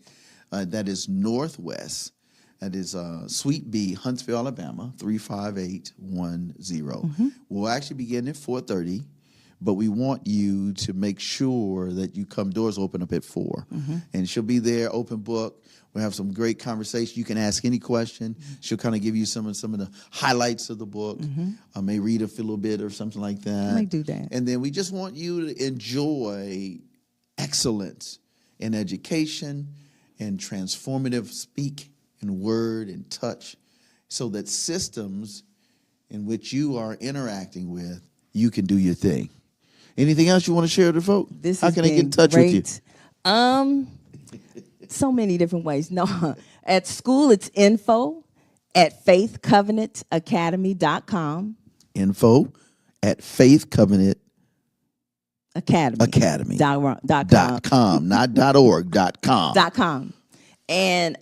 That is northwest. That is Suite B, Huntsville, Alabama, 35810. We'll actually begin at 4:30, but we want you to make sure that you come. Doors open up at 4. And she'll be there, open book. We'll have some great conversation. You can ask any question. She'll kind of give you some of the highlights of the book. I may read a little bit or something like that. I may do that. And then we just want you to enjoy excellence in education and transformative speak and word and touch so that systems in which you are interacting with, you can do your thing. Anything else you want to share with the folk? How can they get in touch with you? So many different ways. No, at school it's info@faithcovenantacademy.com. info@faithcovenant Academy. dot com, not .org, .com. .com. And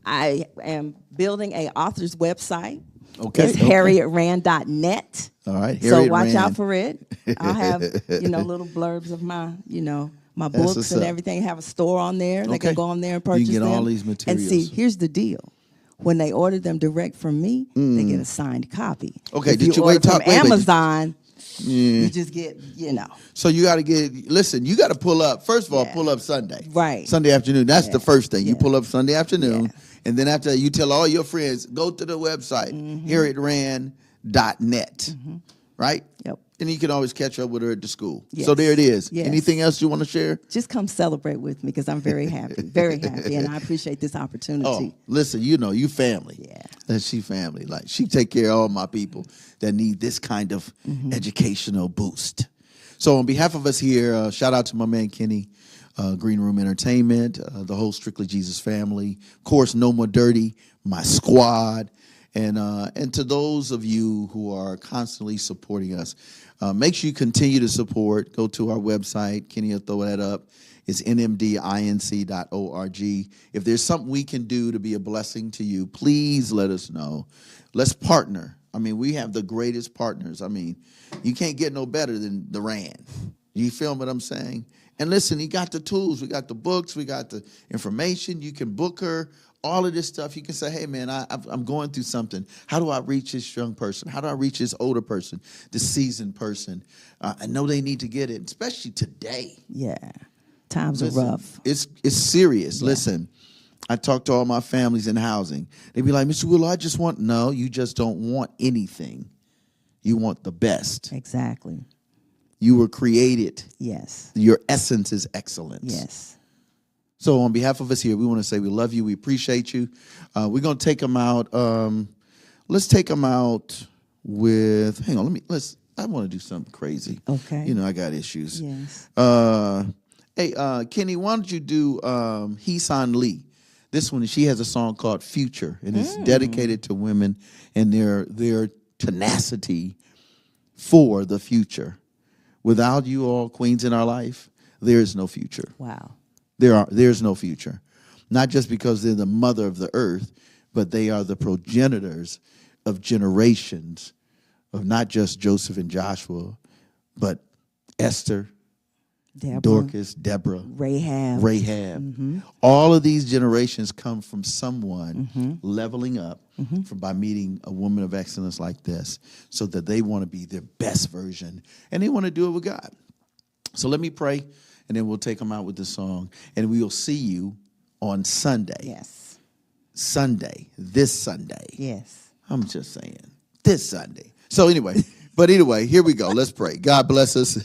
I am building a author's website. Okay. It's harrietrand.net. All right. So Harriett watch Rand. out for it. I'll have, little blurbs of my, my That's books what's and up. everything. Have a store on there. They Okay. can go on there and You purchase can get them. all these materials. And see, here's the deal. When they order them direct from me, they get a signed copy. Okay, If did you order wait? from Wait. Amazon, you just get, So you got to you got to pull up. First of all, Yeah. pull up Sunday. Right. Sunday afternoon. That's the first thing. You Yeah. pull up Sunday afternoon. Yeah. And then after that, you tell all your friends, go to the website, harrietrand.net. Right? Yep. And you can always catch up with her at the school. Yes. So there it is. Yes. Anything else you want to share? just come celebrate with me because I'm very happy, and I appreciate this opportunity. Oh, listen, you family. Yeah. That's she family. Like she take care of all my people that need this kind of educational boost. So on behalf of us here, shout out to my man Kenny, Green Room Entertainment, the whole Stric'ly Jesus family, of course, No More Dirty, my squad, and to those of you who are constantly supporting us. Make sure you continue to support. Go to our website. Kenny will throw that up. It's nmdinc.org. If there's something we can do to be a blessing to you, please let us know. Let's partner. I mean, we have the greatest partners. I mean, you can't get no better than the Rand. You feel what I'm saying? And listen, he got the tools. We got the books. We got the information. You can book her. All of this stuff. You can say, hey, man, I'm going through something. How do I reach this young person? How do I reach this older person, this seasoned person? I know they need to get it, especially today. Yeah. Times Listen, are rough. It's serious. Yeah. Listen, I talk to all my families in housing. They be like, Mr. Willow, I just want, no, you just don't want anything. You want the best. Exactly. You were created. Yes. Your essence is excellence. Yes. So on behalf of us here, we want to say we love you. We appreciate you. We're going to take them out. Let's take them out with, hang on, I want to do something crazy. Okay. You know, I got issues. Yes. Hey, Kenny, why don't you do Heesan Lee? This one, she has a song called Future, and it's dedicated to women and their tenacity for the future. Without you all queens in our life, there is no future. Wow. There's no future. Not just because they're the mother of the earth, but they are the progenitors of generations of not just Joseph and Joshua, but Esther, Deborah, Dorcas, Deborah, Rahab. Mm-hmm. All of these generations come from someone leveling up by meeting a woman of excellence like this, so that they want to be their best version, and they want to do it with God. So let me pray, and then we'll take them out with the song, and we will see you on Sunday. Yes. This Sunday. Yes. I'm just saying, this Sunday. So anyway, here we go. Let's pray. God bless us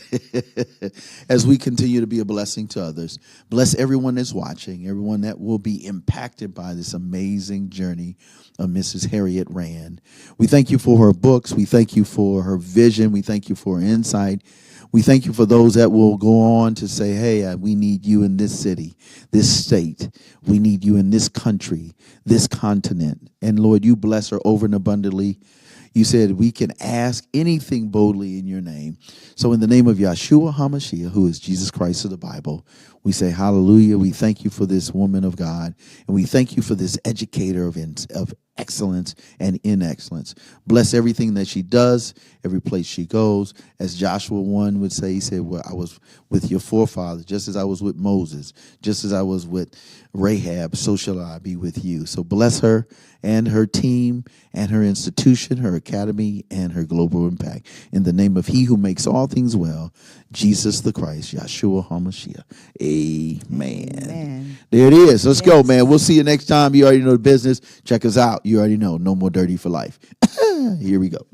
as we continue to be a blessing to others. Bless everyone that's watching, everyone that will be impacted by this amazing journey of Mrs. Harriett Rand. We thank you for her books. We thank you for her vision. We thank you for her insight. We thank you for those that will go on to say, hey, we need you in this city, this state. We need you in this country, this continent. And Lord, you bless her over and abundantly. You said we can ask anything boldly in your name. So in the name of Yeshua HaMashiach, who is Jesus Christ of the Bible, we say hallelujah. We thank you for this woman of God, and we thank you for this educator of excellence and in excellence. Bless everything that she does, every place she goes. As Joshua 1 would say, he said, well, I was with your forefathers, just as I was with Moses, just as I was with Rahab, so shall I be with you. So bless her and her team and her institution, her academy, and her global impact. In the name of he who makes all things well, Jesus the Christ, Yeshua HaMashiach. Amen. Amen. There it is. Let's go, man. We'll see you next time. You already know the business. Check us out. You already know. No More Dirty for life. Here we go.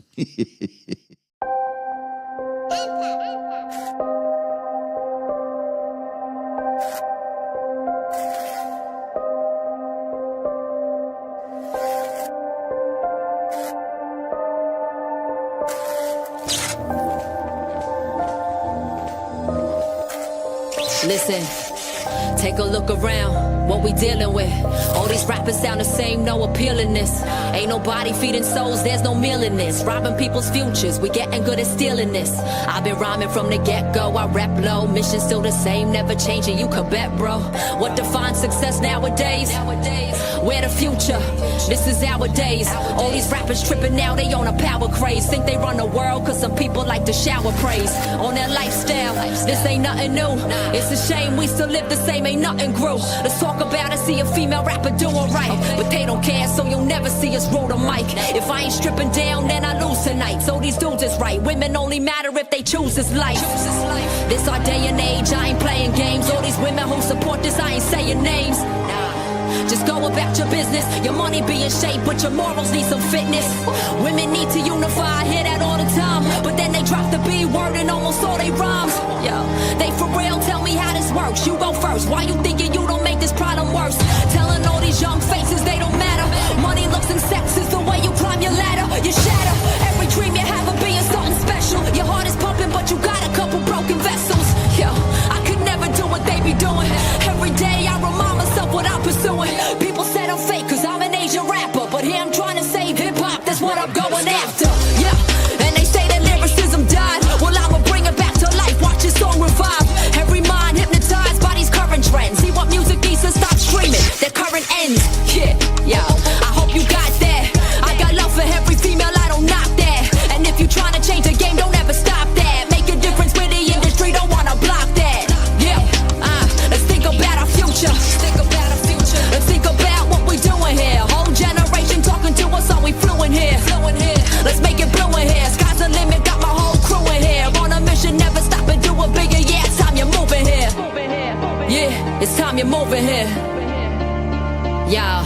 Listen, take a look around, what we dealing with. All these rappers sound the same, no appealingness. Ain't nobody feeding souls, there's no meal in this. Robbing people's futures, we getting good at stealing this. I've been rhyming from the get-go, I rap low. Mission still the same, never changing, you can bet, bro. What defines success nowadays? We're the future, this is our days. All these rappers tripping now, they on a power craze. Think they run the world, cause some people like to shower praise on their lifestyle. This ain't nothing new, it's a shame we still live the same, ain't nothing grew. Let's talk about it, see a female rapper doing right. But they don't care, so you'll never see us roll the mic. If I ain't stripping down, then I lose tonight. So these dudes is right, women only matter if they choose this life. This our day and age, I ain't playing games. All these women who support this, I ain't saying names. Just go about your business. Your money be in shape, but your morals need some fitness. Women need to unify, I hear that all the time. But then they drop the B word and almost all they rhymes. Yo, they for real, tell me how this works. You go first, why you thinking you don't make this problem worse? Telling all these young faces they don't matter. Money, looks, and sex is the way you climb your ladder. You shatter every dream you have of being something special. Your heart is pumping, but you got a couple broken vessels. Yo, I could never do what they be doing. Every day I remind myself what I'm pursuing. People said I'm fake cause I'm an Asian rapper, but here I'm trying to save hip-hop, that's what I'm going after. Yeah, and they say that lyricism died. Well, I'ma bring it back to life, watch this song revive. Every mind hypnotized by these current trends. See what music needs to stop streaming, their current ends. It's time you're moving here. Yeah.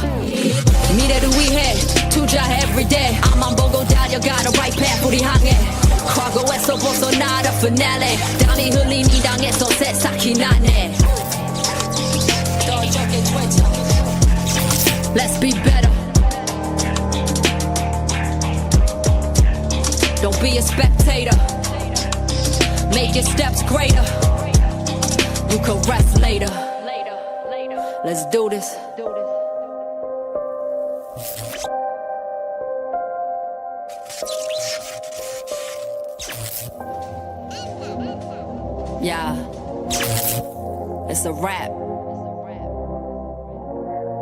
Mira du 위해 투자 every day. 앞만 보고 달려가는 right path 우리 향해. 과거에서 벗어나라 finale. 땀이 흘린 이 땅에서 새싹이 나네. Let's be better. Don't be a spectator. Make your steps greater. You can rest later. Let's do this. Yeah, it's a wrap.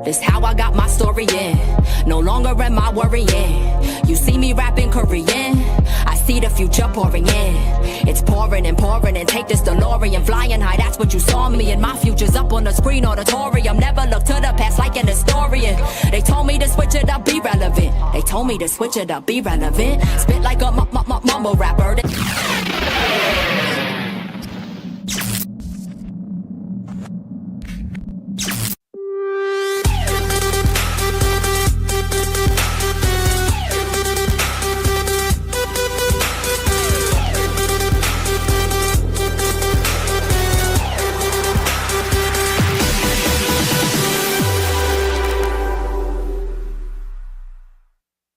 This how I got my story in. No longer am I worrying. You see me rapping Korean, I see the future pouring in. It's pouring and pouring and take this DeLorean flying high, that's what you saw me. And my future's up on the screen auditorium. Never look to the past like an historian. They told me to switch it up, be relevant. They told me to switch it up, be relevant. Spit like a mumble rapper.